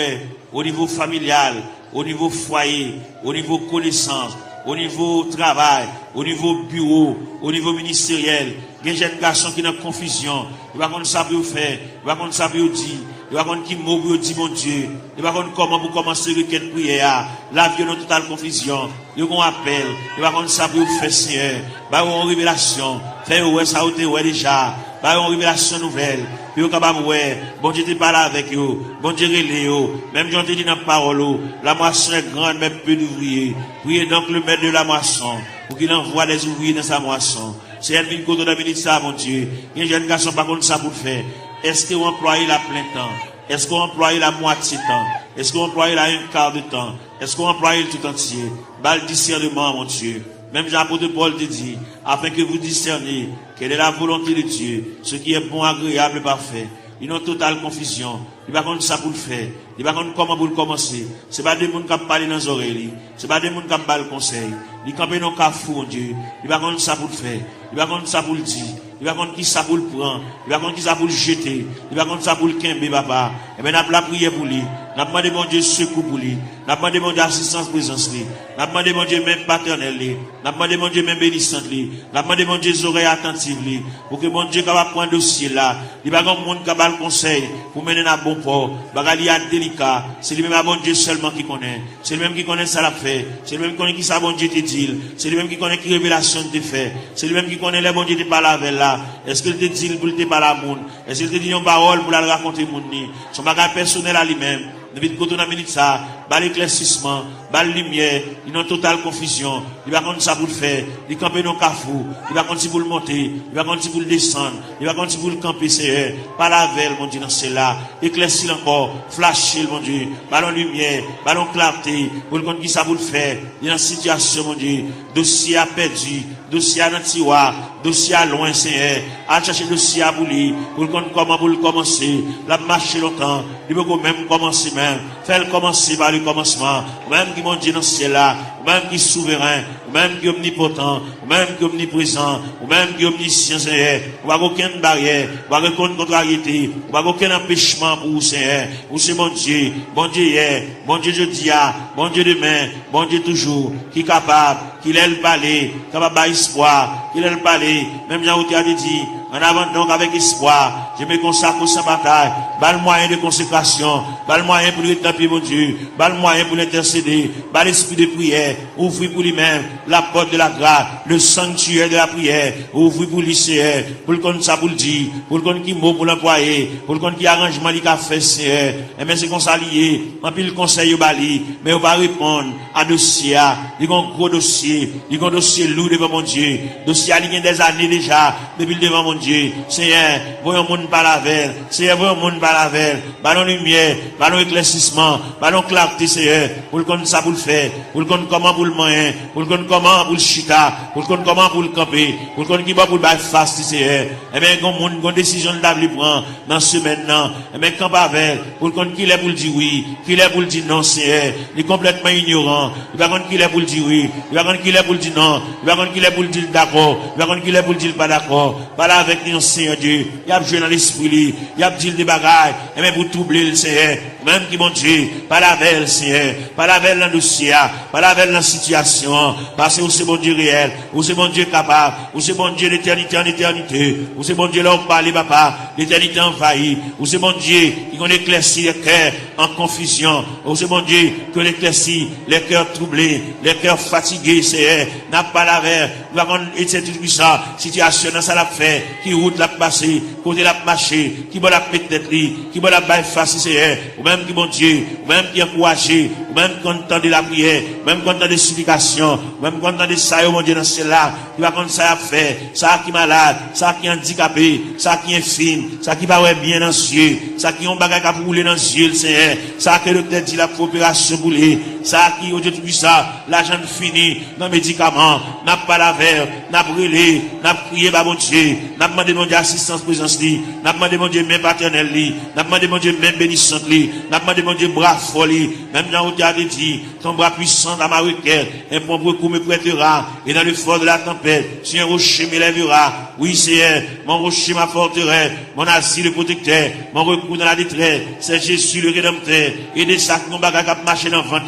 au niveau familial, au niveau foyer, au niveau connaissance, au niveau travail, au niveau bureau, au niveau ministériel. Il y a des jeunes garçons qui sont en confusion. Ils ne savent pas ça pour faire, ils ne savent pas ça pour dire. Il va qui mot pour dire mon Dieu. Il va comment pour commencer requête prière. La vie dans totale confusion. Il va appel. Il va ça pour faire Seigneur. Il va une révélation. Faire ouais ça ouais déjà. Il va une révélation nouvelle. Puis vous capable ouais. Bon Dieu te parle avec vous. Bon Dieu relève vous. Même j'en te dit dans la parole. La moisson est grande mais peu d'ouvriers. Priez donc le maître de la moisson pour qu'il envoie des ouvriers dans sa moisson. C'est elle qui vient de la ministère mon Dieu. Il y a des jeunes garçons pas contre ça pour faire. Est-ce que vous employez la plein temps? Est-ce que vous employez la moitié temps? Est-ce que vous employez la un quart de temps? Est-ce que vous employez le tout entier? Bal discernement, mon Dieu. Même Jean-Apôtre Paul te dit, afin que vous discerniez quelle est la volonté de Dieu, ce qui est bon, agréable et parfait. Ils ont totale confusion. Il va contre ça pour le faire. Il va contre comment pour le commencer. C'est pas des gens qui parlent dans les oreilles. C'est pas des gens qui parlent le conseil. Ils campent dans le cafou, mon Dieu. Il va contre ça pour le faire. Il va contre ça pour le dire. Il va contre qui ça pour le prendre. Il va contre qui ça pour le jeter. Il va contre ça pour le quimber, papa. Et bien, on a prié pour lui. On a demandé, mon Dieu, secours pour lui. On a demandé, mon Dieu, assistance, présence, lui. On a demandé, mon Dieu, même paternel, lui. On a demandé, mon Dieu, même bénissante, lui. On a demandé, mon Dieu, oreilles attentives, lui. Pour que, mon Dieu, capable prendre dossier là. Il va contre monde capable le conseil. Pour mener à bon port. Bagali a délicat. C'est lui-même, mon Dieu, seulement qui connaît. C'est lui-même qui connaît ça la fait. C'est lui-même qui connaît qui ça, bon Dieu, te dit. C'est lui-même qui connaît qui révélation te fait. C'est lui-même qui connaît les bon Dieu, te parle avec là. Est-ce qu'il te dit pour te parler à monde? Est-ce qu'il te dit une parole pour la raconter monde? Son bagage personnel à lui-même. Depuis que tu as mis ça, bal éclaircissement, bal lumière, il est en totale confusion. Il va contre ça pour le faire. Il campe dans le cafou. Il va contre pour le monter. Il va contre pour le descendre. Il va contre pour le camper, Seigneur. Pas la veille, mon Dieu, dans celle-là. Éclaircir encore. Flasher, mon Dieu. Ballon lumière. Ballon clarté. Pour le contre qui ça pour le faire. Il y a une situation, mon Dieu. Dossier à perdu. Dossier à tiroir. Dossier à loin, Seigneur. À chercher dossier à bouler. Pour le contre comment pour le commencer. La marcher longtemps. Il veut même commencer même. Fais-le commencer par le commencement, ou même qui mon Dieu dans ce ciel là, ou même qui est souverain, ou même qui est omnipotent, ou même qui est omniprésent, ou même qui est omniscient, Seigneur, ou pas aucune barrière, ou pas aucune contrariété, ou pas aucun empêchement pour vous, Seigneur. Vous c'est mon Dieu hier, bon Dieu jeudi, bon Dieu demain, bon Dieu toujours, qui est capable, qui est le parler, capable d'espoir, qui est le parler, même Jean tu as dit, en avant donc avec espoir, je me consacre sans bataille, bas le moyen de consécration, bas le moyen pour rétablir mon Dieu, bas le moyen pour l'intercéder, bas l'esprit de prière, ouvrir pour lui-même la porte de la grâce, le sanctuaire de la prière, ouvrir pour lui, Seigneur, pour le compte ça pour le dire, pour le compte qui mot pour l'employer, pour le compte qui arrangement il a fait, Seigneur, et bien c'est qu'on s'allie, en plus le conseil au bali, mais on va répondre à dossier, il y a un gros dossier, il y a un dossier lourd devant mon Dieu, dossier il y a des années déjà, depuis devant mon Dieu. Seigneur, voyons mon par la veille, Seigneur, voyons mon par la veille, ballon lumière, ballon éclaircissement, ballon clarté, Seigneur, pour le compte ça pour le faire, pour le compte comment pour le moyen, pour le compte comment pour le chita, pour le compte comment pour le camper, pour le compte qui va pour le bail face, Seigneur. Eh bien, une décision de d'avoir prendre dans ce maintenant, eh bien, camp avec, pour le compte qu'il est pour le dire oui, qu'il est pour le dire non, Seigneur, il est complètement ignorant, il va compte qu'il est pour le dire oui, il va compte qu'il est pour le dire non, il va compte qu'il est pour le dire d'accord, il va compte qu'il est pour le dire pas d'accord, voilà avec nous, Seigneur Dieu, il y a joué dans l'esprit, il y a dit des bagailles, et même pour troubler le Seigneur, même qui mon Dieu, pas la veille, Seigneur, pas la veille dans le dossier, pas la veille dans la situation, parce que vous c'est bon Dieu réel, vous c'est bon Dieu capable, vous c'est bon Dieu d'éternité en éternité, vous c'est bon Dieu là où parler, papa, l'éternité envahie, vous c'est bon Dieu qui qu'on éclaircit les cœurs en confusion, vous c'est bon Dieu qui éclaircit les cœurs troublés, les cœurs fatigués, Seigneur, n'a pas la veille, nous avons été tout ça, situation dans ça l'a fait, qui route l'a passé, côté l'a marché, qui va la mettre tête qui va la bailler face, Seigneur, ou même qui bon Dieu, ou même qui encouragé, ou même content de la prière, ou même content des supplications, ou même content de ça, mon Dieu, dans celle-là, qui va comme ça à faire, ça qui est malade, ça qui est handicapé, ça qui est fine, ça qui va bien dans les yeux, ça qui ont bagage à rouler dans les yeux, Seigneur, ça que le docteur dit la coopération boulée, ça qui, aujourd'hui, ça, l'argent fini, dans les médicaments, n'a pas la verre, n'a brûlé, n'a prié, bah, mon Dieu, n'a demandé, mon Dieu, assistance, présence, n'a demandé, mon Dieu, même paternel, n'a demandé, mon Dieu, même bénissante, n'a demandé, mon Dieu, bras folie, même dans où tu as dit, ton bras puissant dans ma requête, un bon recours me prêtera, et dans le fort de la tempête, si un rocher m'élèvera, oui, Seigneur, mon rocher m'apporterait, mon asile protecteur, mon recours dans la détresse, c'est Jésus le Rédempteur, et des sacs, mon bagage à marcher dans le ventre,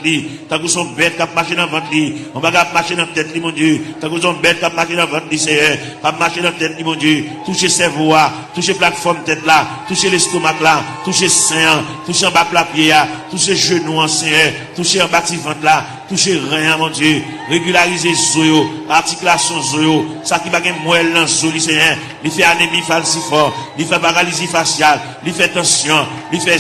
tant que son bête qui marcher dans le ventre, mon bagage à marcher dans la tête, mon Dieu, tant que son bête qui marcher dans le ventre, Seigneur, à marcher dans la tête, mon Dieu, toucher cerveau, toucher plateforme tête là, toucher l'estomac là, toucher sein, toucher en bas la pied, toucher genou, Seigneur, toucher en bas de ventre là, toucher rien, mon Dieu, régulariser zoyo, articulation zoyo, ça qui va gagner moelle dans zoyo, Seigneur, il fait anémie falciforme, il fait paralysie faciale, il fait tension, il fait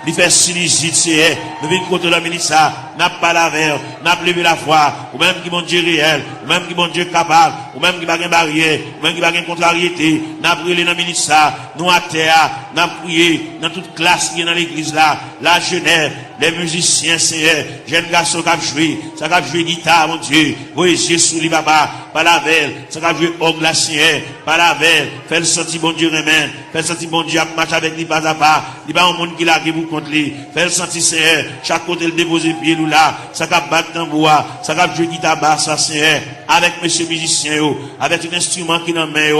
il fait sinusite, Seigneur, nous venons contre la ministre, n'a pas la verre, n'a pas levé la foi, ou même qui mon Dieu réel, ou même qui mon Dieu capable, ou même qui va gagner barrière, ou même qui va gagner contrariété, n'a brûlé dans la ministre, nous à terre, n'a prié dans toute classe qui est dans l'église là, la jeunesse, les musiciens, Seigneur, jeunes garçons qui ont joué, ça qui ont joué guitare, mon Dieu, voyez sous les papa, pas la veille, ça qui ont joué orgue la Seigneur, pas la veille, fait le sentir bon Dieu remède, fait le sentir bon Dieu à marcher avec lui pas à pas, il n'y a pas un monde qui l'a qui vous contre lui, fait le sentir Seigneur, chaque côté le déposer pied nous là, ça qui a battu tambour, ça qui a joué guitare basse, Seigneur, avec monsieur musicien, avec un instrument qui dans main,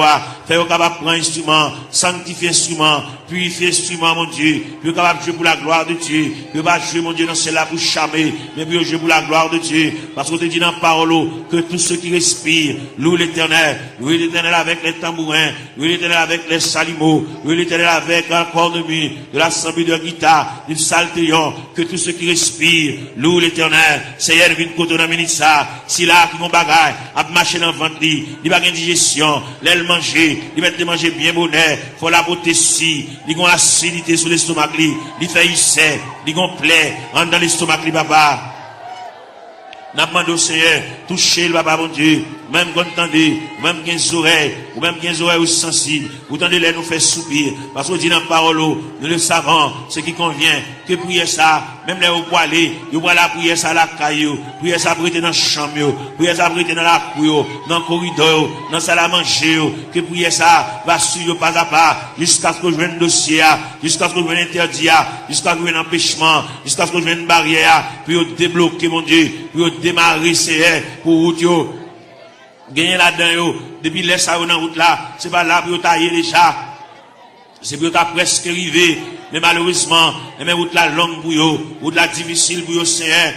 fait au capable prendre instrument, sanctifier instrument, purifier instrument, mon Dieu, puis capable jouer pour la gloire de Dieu, puis pas jouer, mon Dieu, dans celle-là pour charmer, mais puis jouer pour la gloire de Dieu, parce qu'on te dit dans la parole, que tous ceux qui respirent, louent l'éternel avec les tambourins, louent l'éternel avec les salimos, louent l'éternel avec un corps de mue, de l'assemblée de guitare, du saltéon, que tous ceux qui respirent, louent l'éternel, Seigneur, vite côté dans minute ça, si là, qui vont bagaille, à marcher dans le ventre, il va gagner digestion, l'aile manger, il va te manger bien bonheur, faut la beauté si, il a acidité sur l'estomac, il fait il sait, il a plaît, rentre dans l'estomac, papa. N'a demandé au Seigneur, toucher le papa, mon Dieu. Même quand entendez, même 15 oreilles, ou même 15 oreilles sensibles, vous entendez les nous faire soupir. Parce qu'on dit dans la parole, nous le savons, ce qui convient, que prier ça, même les vous aller, vous voyez la prière ça la caillou, prier ça brûler dans la chambre, prier ça brûler dans la cour, dans le corridor, dans la salle à manger, que prier ça va suivre pas à pas, jusqu'à ce que je vienne dossier, jusqu'à ce que je vienne interdit, jusqu'à ce que je vienne empêchement, jusqu'à ce que je vienne barrière, puis débloquer mon Dieu, puis démarrer c'est pour vous gagner là-dedans, depuis les ça dans route là, c'est pas là pour tailler déjà. C'est pour ta presque arrivé, mais malheureusement, mais route là longue pour vous, route là difficile pour vous, Seigneur.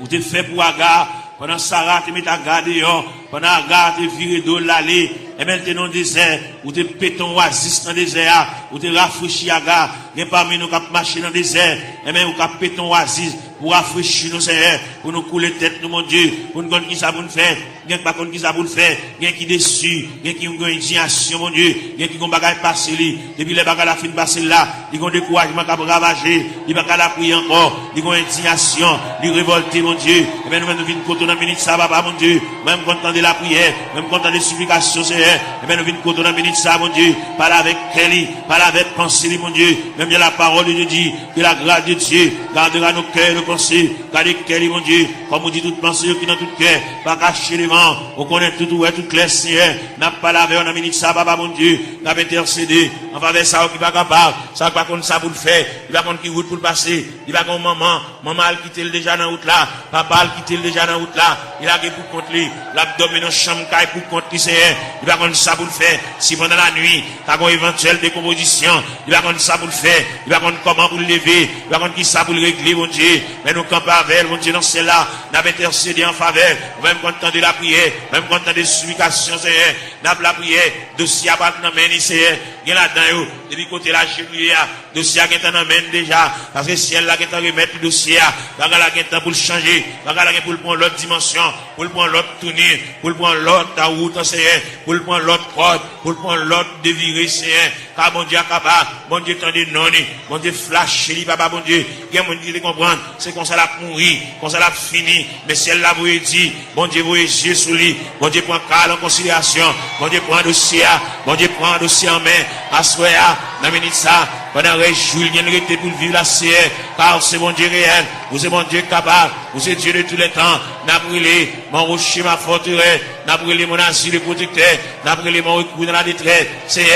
Vous te fait pour Agar, pendant Sarah te met à garder, pendant Agar te viré d'eau l'allée, et maintenant dans le désert, ou te péton oasis dans le désert, ou te rafraîchir Agar, et parmi nous qui marcher dans le désert, et même ou qui péton oasis, pour rafraîchir nos Seigneur, pour nous couler tête, nous, mon Dieu, pour nous connaître qui ça pour nous faire, bien pas qui ça pour nous faire, bien qui déçu, bien qui ont une indignation, mon Dieu, bien qui ont bagage passé li, depuis les bagages la fin passé là, ils ont découragement qui a ravagé, ils n'ont pas la prier encore, ils ont indignation, ils révolté, mon Dieu, et bien nous venons côté dans la minute ça, papa, mon Dieu, même content de la prière, même content des supplications, Seigneur, et bien nous venons côté dans la minute ça, mon Dieu, parle avec Kelly, parle avec pensée, mon Dieu, même bien la parole de Dieu dit, que la grâce de Dieu gardera nos cœurs, nos pensées, gardez Kelly, mon Dieu, comme on dit toute pensée qui dans tout cœur, pas cacher les vents, on connaît tout, ouais, tout clair, Seigneur, n'a pas lavé, on a minute ça, papa, mon Dieu, n'a pas intercédé, en faveur ça, qui va capable, ça va contre ça pour le faire, il va contre qui route pour le passer, il va contre maman a quitté le déjà dans la route là, papa a quitté le déjà dans la route là, il a pour contre lui, l'abdomen dans chambre, pour contre lui, Seigneur, il va contre ça pour le faire, si pendant la nuit, t'as une éventuelle décomposition, il va contre ça pour le faire, il va contre comment pour le lever, il va contre qui ça pour le régler, mon Dieu, mais nous campons avec, mon Dieu, dans celle-là, n'a pas intercédé en faveur, même content de la prière, même content des supplications, Seigneur, n'a pas la prière, dossier à battre dans main, Seigneur, il y a là-dedans, depuis côté la cheville, dossier qui est en main déjà, parce que ciel là qui est en remettre le dossier, là qui est pour le changer, là pour le prendre l'autre dimension, pour le prendre l'autre tournure, pour le prendre l'autre route, Seigneur, pour le prendre l'autre corde, pour le prendre l'autre déviré, Seigneur, car mon Dieu capable, mon Dieu tendez non, mon Dieu flash, papa, mon Dieu, il y a mon Dieu qui comprendre, c'est qu'on ça l'a mourir, qu'on ça l'a fini, mais ciel là vous dit, mon Dieu vous yeux sous lui, mon Dieu prend cas en considération, mon Dieu prend un dossier, mon Dieu prend un dossier en main, à soya, dans minute ça, pendant que Julien était pour vivre la CR, car c'est mon Dieu réel, vous êtes mon Dieu capable, vous êtes Dieu de tous les temps, n'a brûlé mon rocher, ma forteresse, n'a brûlé mon asile de protecteur, n'a brûlé mon recours dans la détresse, c'est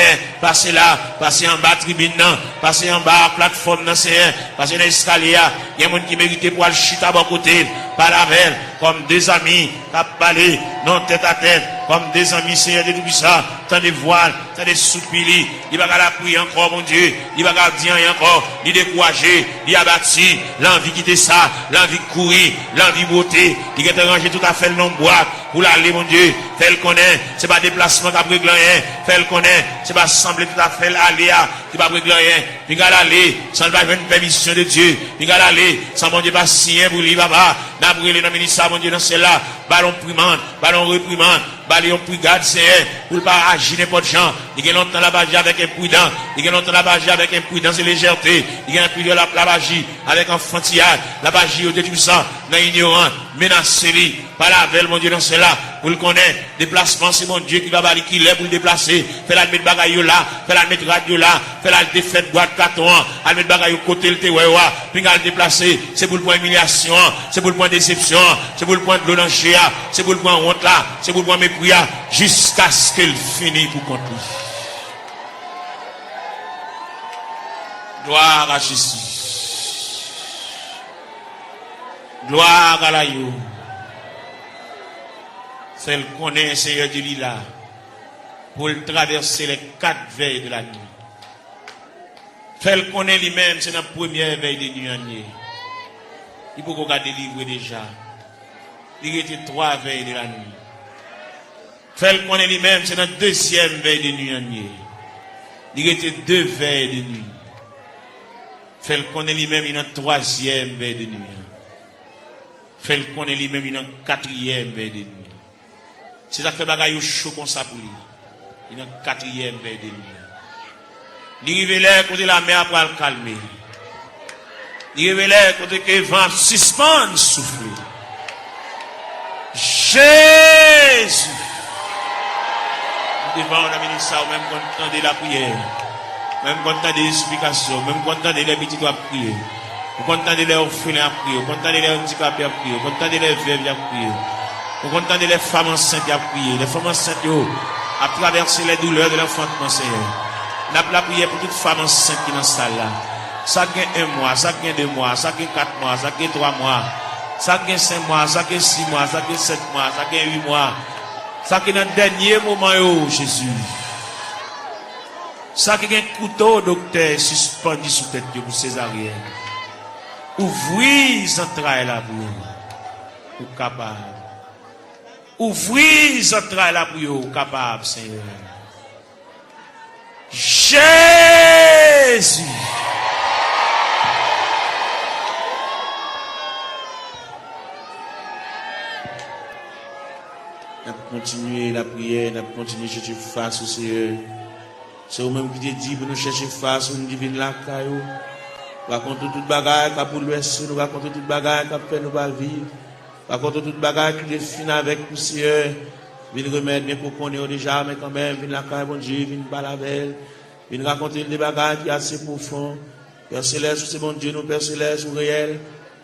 passez là, passez en bas tribune, passez en bas plateforme, c'est passez dans l'escalier, il y a des gens qui méritent pour aller chuter à bon côté, par la veille, comme des amis, qui parlé, non tête à tête, comme des amis, Seigneur de tout ça, tant de voiles, tant de soupirs, il va la prier encore, mon Dieu, il va dire encore, il décourager, il abattu, l'envie quitter ça, l'envie courir, l'envie beauté, il va ranger tout à fait le nom boîte, pour l'aller, mon Dieu, fait le connaît, c'est pas déplacement qui a pris rien, fait le connaît, c'est pas sembler tout à fait l'aller, qui va pris rien, il va aller, sans pas une permission de Dieu, il va aller, sans mon Dieu pas signer pour lui, papa, n'a brûlé dans le ministère, mon Dieu, dans celle-là, ballon primande, ballon reprimande, ballon brigade, c'est pour ne pas agir n'importe gens, il y a longtemps la bagie avec imprudence, il y a longtemps la bagie avec imprudence et légèreté, il y a un peu de la bagie avec enfantillage, la bagie au tout ça, dans l'ignorant, menacé, par la veille, mon Dieu, dans cela, pour le connaître, déplacement, c'est mon Dieu qui va balayer, qui l'est pour le déplacer, fait la mettre bagaille là, fait la mettre radio là, fait la défaite boîte carton, à mettre bagaille côté le tewewa, puis à le déplacer, c'est pour le point humiliation, c'est pour le point déception, c'est pour le point de l'onanger, c'est pour le point honte là, c'est pour le point mépris, jusqu'à ce qu'elle finisse pour contre lui. Gloire à Jésus. Gloire à la yo. Celle connaît Seigneur de l'Ila pour traverser les 4 veilles de la nuit. Celle connaît lui-même, c'est la première veille de nuit. Il faut qu'on a délivré déjà. Il était 3 veilles de la nuit. Celle connaît lui-même, c'est la deuxième veille de nuit. Il était 2 veilles de nuit. Celle connaît lui-même, il y a 3e veille de nuit. Celle connaît lui-même, il y a 4e veille de nuit. C'est ça que fait bagaille chaud comme ça pour lui. Il y a 4e veille de nuit. Il révèle côté la mer pour le calmer. Il révèle côté que le vent suspend souffler. Jésus. Devant la ministre, même quand on entend la prière, même quand on entend des explications, même quand on entend les petits doigts prier, quand on entend les orphelins à prier, quand on entend les handicapés à prier, quand on entend les veuves à prier, quand on entend les femmes enceintes à prier, les femmes enceintes à traverser les douleurs de l'enfantement, Seigneur. Nous avons la prière pour toute femme enceinte qui est dans la salle là. Ça gagne 1 mois, ça gagne 2 mois, ça gagne 4 mois, ça gagne 3 mois, ça gagne 5 mois, ça gagne 6 mois, ça gagne 7 mois, ça gagne 8 mois. Ça qui est dans le dernier moment, Jésus. Ça qui est un couteau, docteur, suspendu sous tête pour césarienne. Ouvrez les entrailles là pour vous. Capable. Ouvrez les entrailles là pour vous. Capable, Seigneur. Jésus. Nous continuer la prière, nous continuer à chercher face au Seigneur. C'est vous-même qui te dit pour nous chercher face au divine la caillou. Raconte toute bagarre qui pour l'ouest, nous raconte toute bagarre qui fait nous pas vivre. Raconte toute bagarre qui définit avec nous, Seigneur. Viens remettre bien pour qu'on ait déjà, mais quand même, viens la caille, bon Dieu, viens pas la belle. Viens raconter des bagarres qui sont assez profondes. Père Céleste, c'est bon Dieu, nous, Père Céleste, ou réel.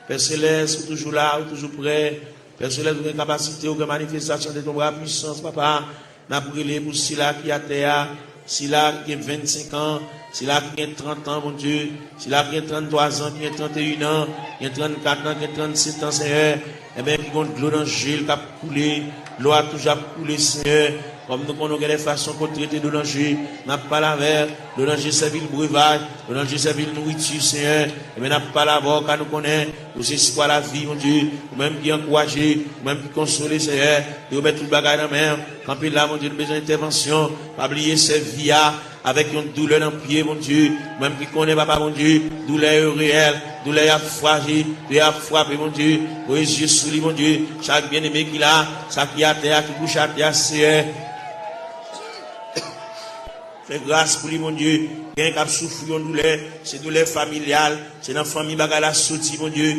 Père Céleste, ou toujours là, ou toujours prêt. Père Céleste, vous avez une capacité, vous avez une manifestation de ton bras puissance, papa. Nous avons brûlé pour Sila qui a terre, Sila qui a 25 ans, Sila qui a 30 ans, mon Dieu, Sila qui a 33 ans, qui a 31 ans, qui a 34 ans, qui a 37 ans, Seigneur. Eh bien, qui compte l'eau dans le gel, qui a coulé, l'eau a toujours coulé, Seigneur. Comme nous connaissons les façons qu'on traite de danger, n'a pas la verre, le danger c'est le breuvage, le danger c'est le nourriture, Seigneur. Et bien, n'a pas la voix, car nous connaissons, nous c'est quoi la vie, mon Dieu, ou même qui encourager, ou même qui consoler, Seigneur, et vous mettre tout le bagage dans la main, quand puis là, mon Dieu, nous besoin d'intervention, pas oublier cette vie avec une douleur dans le pied, mon Dieu, même qui connaît, papa, mon Dieu, douleur réelle, douleur fragile, douleur frappé, mon Dieu, oui, Dieu souris, mon Dieu, chaque bien-aimé qui l'a, ça qui a terre, qui couche à terre, Seigneur. Fais grâce pour lui, mon Dieu. Quelqu'un qui a souffert de douleur, c'est douleur familiale, c'est dans la famille qui a sorti, mon Dieu.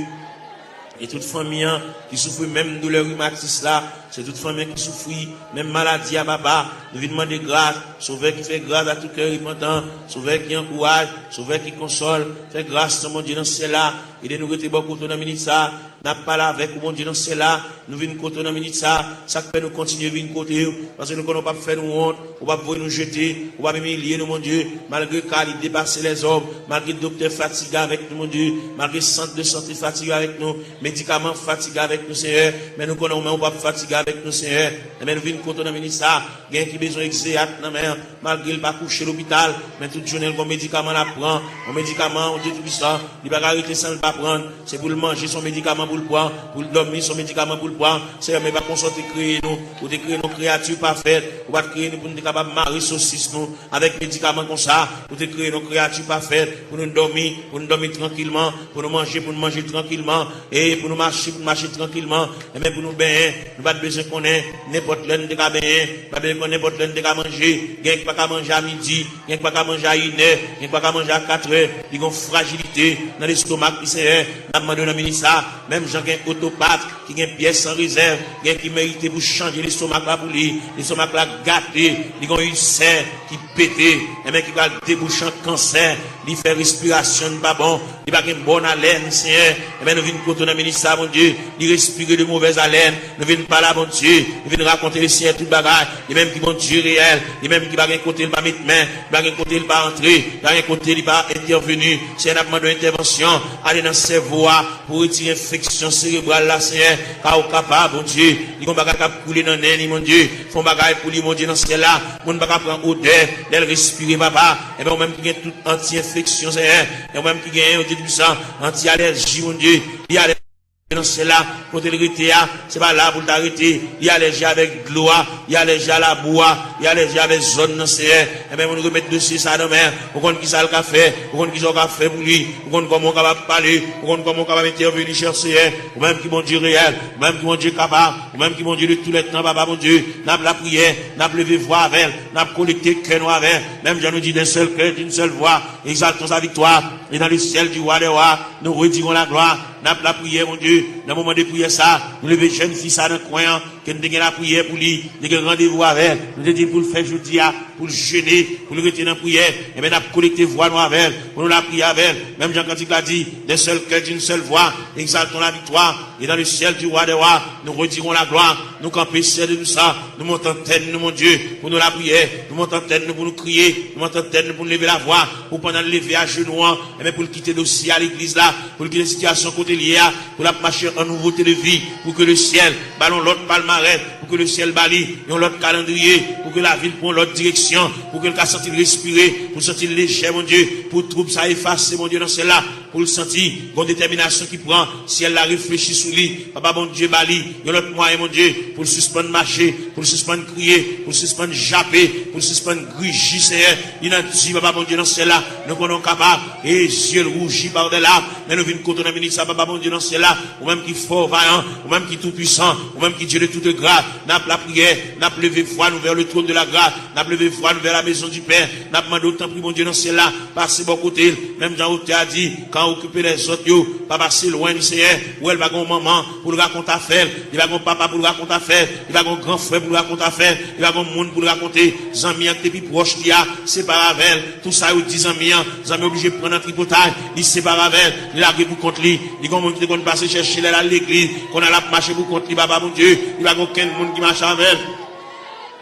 Et toute famille qui souffre même de douleur rhumatisme là, c'est toute famille qui souffre même maladie à papa. Nous venons demander grâce, sauveur qui fait grâce à tout cœur repentant, sauveur qui encourage, sauveur qui console, fait grâce mon Dieu dans cela. Et nous rester beaucoup dans la minute ça, n'a pas là avec mon Dieu dans cela, nous venons côté dans la minute ça fait nous continuer venir côté parce que nous ne pas faire nous honte, on va pas nous jeter, on va humilier nous mon Dieu, malgré qu'il dépasser les hommes, malgré le docteur fatigué avec nous mon Dieu, malgré le centre de santé fatigué avec nous, médicaments fatigués avec nous Seigneur, mais nous connaissons on pas fatigué avec nous Seigneur, mais nous venons côté dans la minute ça, gain qui besoin exéat dans mer, malgré le pas coucher l'hôpital, mais toute journée le médicament la prend, un médicament on dit tout ça, il va arrêter sans le pas prendre, c'est pour le manger son médicament pour le prendre, pour le dormir son médicament pour le prendre, c'est mais pas qu'on sorte créer nous, pour créer nos créatures parfaites, pour pas créer nous pour nous capable marier saucisse nous avec médicaments comme ça, pour créer nos créatures parfaites, pour nous dormir tranquillement, pour nous manger tranquillement, et pour nous marcher tranquillement, et même pour nous baigner, nous pas besoin qu'on ait n'importe l'un de cas baigner, pas besoin qu'on n'importe l'un de cas manger, gagne pas qu'à manger à midi, gagne pas qu'à manger à 1h, gagne pas qu'à manger à 4h, ils ont fragilité dans l'estomac qui c'est, n'a demandé dans ministre même gens qui ont autopathe, qui ont pièces sans réserve, qui méritent pour changer l'estomac là pour lui, l'estomac là gâté, ils ont une serre qui pété, et même qui va déboucher un cancer, il fait respiration pas bon, il va une bonne haleine, Seigneur, et même nous venons côté dans ministre mon Dieu, il respire de mauvaise haleine, nous venons parler à mon Dieu, nous venons raconter les Seigneur tout bagage, et même qui vont Dieu réel, et même qui va un côté il va mettre main, il va un côté il va entrer, il va un côté il va intervenir, c'est un demande d'intervention, aller dans ses voies pour retirer l'infection cérébrale là, Seigneur, car au capable, mon Dieu, ils vont pas couler dans l'air, mon Dieu, font bagaille pour lui, mon Dieu, dans ce là, on ne va pas prendre odeur, d'elle respirer, papa, et bien, même qui a toute anti-infection, Seigneur, et même qui a un anti-allergie, mon Dieu, il y a dans cela, pour te l'arrêter, c'est pas là pour t'arrêter. Il y a allergie avec de l'eau, il y a allergie à la bois, il y a allergie avec zone dans ce et bien, on nous remet dessus ça dans mer, on compte qui ça le café, on compte qui ça le café pour lui, on compte comment on va parler, on compte comment on va intervenir chercher, ou même qui mon Dieu réel, ou même qui mon Dieu capable, ou même qui mon Dieu de tous les temps, papa, mon Dieu, n'a pas la prière, n'a pas levé voix avec, n'a pas collecté cœur avec, même je nous dis d'un seul cœur, d'une seule voix, exaltons sa victoire, et dans le ciel du roi des rois, nous retirons la gloire, n'a la prière, mon Dieu, dans le moment de prière ça, nous lever jeune fille ça dans le coin, que nous avons la prière pour lui, nous avons rendez-vous avec, nous avons dit pour le faire jeudi, pour le jeûner, pour le retirer dans la prière, et bien nous avons collecté voix nous avec, pour nous la prier avec, même Jean Cantique l'a dit, d'un seul cœur, d'une seule voix, exaltons la victoire, et dans le ciel du roi des rois, nous redirons la gloire, nous camper de tout ça, nous montons tête, nous, mon Dieu, pour nous la prière, nous montons tête, nous pour nous crier, nous montons tête, nous pour nous lever la voix, pour pendant le lever à genoux, et bien pour le quitter dossier à l'église là, pour le quitter la situation côté liée, pour la marcher en nouveauté de vie, pour que le ciel, ballon l'autre palmarès, pour que le ciel bali, et l'autre calendrier, pour que la ville prenne l'autre direction, pour que le cas sentir respirer, pour sentir léger, mon Dieu, pour trouble ça effacer, mon Dieu, dans celle-là, pour le sentir, bonne détermination qui prend, si elle la réfléchit sous lui, papa, bon Dieu, bali, et l'autre moyen, mon Dieu, pour le suspendre marcher, pour le suspendre crier, pour le suspendre japper, pour le suspendre grigir, Seigneur, il a dit, papa, bon Dieu, dans celle-là, nous sommes capables, et yeux rougis par des larmes, mais nous venons contre la ministre, papa, bon Dieu, dans celle-là, ou même qui fort, vaillant, ou même qui tout puissant, ou même qui Dieu de toute grâce, n'a pas la prière, n'a pas levé foi, nous vers le trône de la grâce, n'a pas levé foi, nous vers la maison du Père, n'a pas demandé autant pour bon Dieu, dans celle-là, passer bon côté, même Jean Hôtel a dit, quand occuper les autres, yo, pas passer loin du Seigneur, où elle va gon maman, pour le raconter affaire, il va gon papa pour le raconter affaire, il va gon grand frère pour le raconter affaire, il va gon monde pour le raconter, Zami, qui plus proche, il y a, c'est pas avec, tout ça, il dit Zami, obligé de prendre un tripotage, il c'est pas avec, il a pour contre lui, il y a un monde qui va passer chercher à l'église, qu'on a la marché pour contre lui, papa, mon Dieu, il va aucun monde qui marche avec.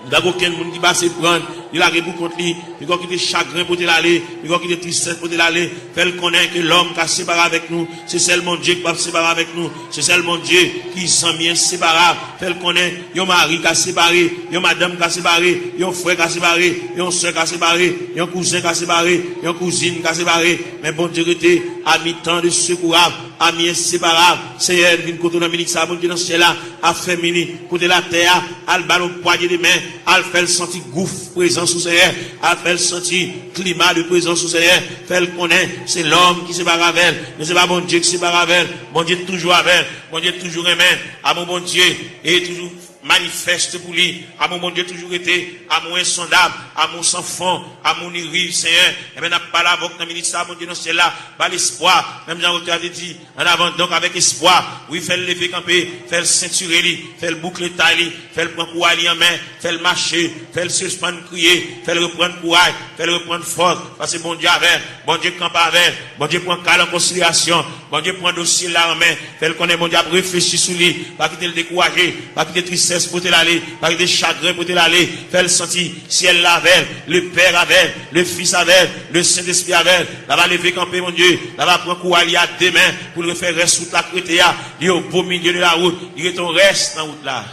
Il n'y a aucun monde qui va se prendre. Il a pour contre lui. Il va quitter chagrin pour l'aller. Il va quitter tristesse pour l'aller. Fait connaître que l'homme qui a séparé avec nous, c'est seulement Dieu qui va séparer avec nous. C'est seulement Dieu qui s'en vient séparable. Fait connaître, il y a un mari qui a séparé, il y a madame qui a séparé, il y a un frère qui a séparé, il y a un soeur qui a séparé, il y a un cousin qui a séparé, il y a une cousine qui a séparé. Mais bon Dieu était à mi-temps de secourable, à mi-inséparable. Seigneur, vient côté dans ministre, bon Dieu dans ce ciel-là, a fait mini, côté la terre, à le ballon poignet de main, à faire le sentir gouffre présent sous Seigneur, à faire le sentir climat de présence sous Seigneur, faire le connaître, c'est l'homme qui se barre avec elle, mais c'est pas bon Dieu qui se barre avec elle, bon Dieu toujours avec elle, bon Dieu toujours aimé, à mon bon Dieu, et toujours manifeste pour lui, à mon bon Dieu toujours été, à mon insondable, à mon sans fond, à mon irrive, Seigneur, et bien n'a pas la voix dans le ministère, mon Dieu, dans ce là, pas l'espoir, même Jean-Roch a dit, en avant, donc avec espoir, oui, fait le lever camper, fait le ceinturer lui, fait le boucler taille, fait le prendre courage en main, fait le marcher, fait le suspendre crier, fait le reprendre courage, fait le reprendre force, parce que bon Dieu avec, bon Dieu campe avec, bon Dieu prend calme en considération, bon Dieu prend dossier là en main, fait le connaître, bon Dieu réfléchir sur lui, pas quitter le décourager, pas quitter tristesse pour te l'aller, pas quitter chagrin pour te l'aller, fait le sentir, si elle l'avait, le Père avec, le Fils avec, le Saint-Esprit avec, là va lever camper mon Dieu, là va prendre courage à demain, pour le faire rester sous la crétéa, il est au beau milieu de la route, il est ton reste dans la route là.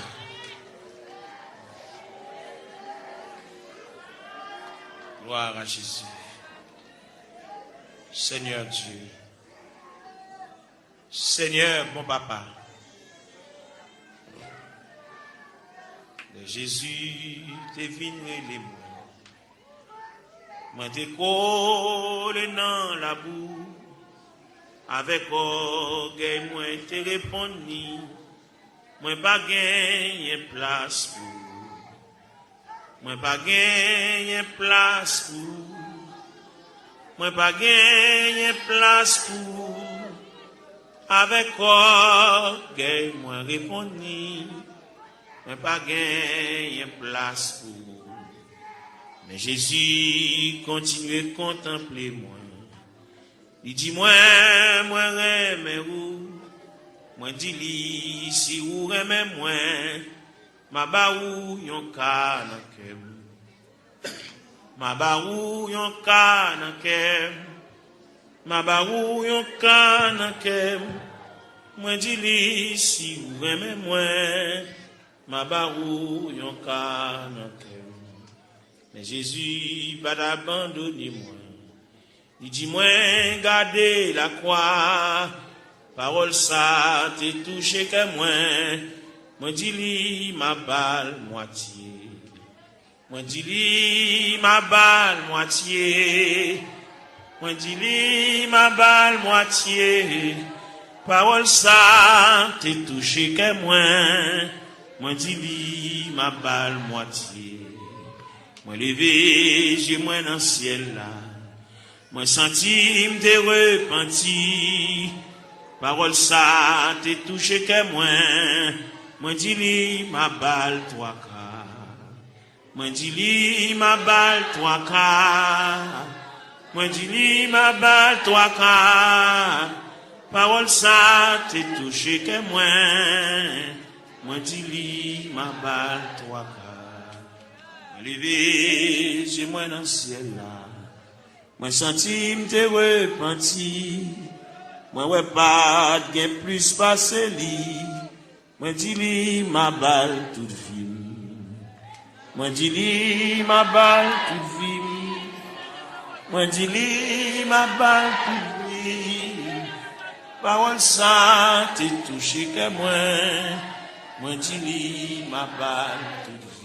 Gloire à Jésus. Seigneur Dieu. Seigneur, mon papa. Jésus, t'es venu les mots. Moi, t'es collé dans la boue. Avec orgueil, moi, t'es répondu. Moi, pas gagné place pour. Moi pas gagné place pour. Moi pas gagné place pour. Avec orgueil moi répondu. Moi pas gagné place pour. Mais Jésus continue à contempler moi. Il dit moi remets où. Moi dis si vous remets moi. Ma baou yon kanakem. Ma baou yon kanakem. Ma baou yon kanakem. Moi dis li si ou aimez moi. Ma baou yon kanakem. Mais Jésus pas d'abandonner moi. Il dit moi gardez la croix. Parole ça te touché que moi. Moi dis li ma balle moitié. Moi dis li ma balle moitié. Moi dis li ma balle moitié. Parole ça t'es touché que moi. Moi dis li ma balle moitié. Moi levé j'ai moi dans ciel là. Moi senti m'te repenti. Parole ça t'es touché que moi dis li ma balle toi ka. Moi dis li ma balle toi ka. Moi dis li ma balle toi ka. Parole ça t'es touché que moi dis li ma balle toi ka. Levé j'ai moi dans le ciel là. Moi senti m'te repenti. Moi ouais pas gain plus passé li. Moi dis li ma balle toute vie. Moi dis li ma balle toute vie. Moi dis li ma balle toute vie. Parole ça t'es touché que moi dis li ma balle toute vie.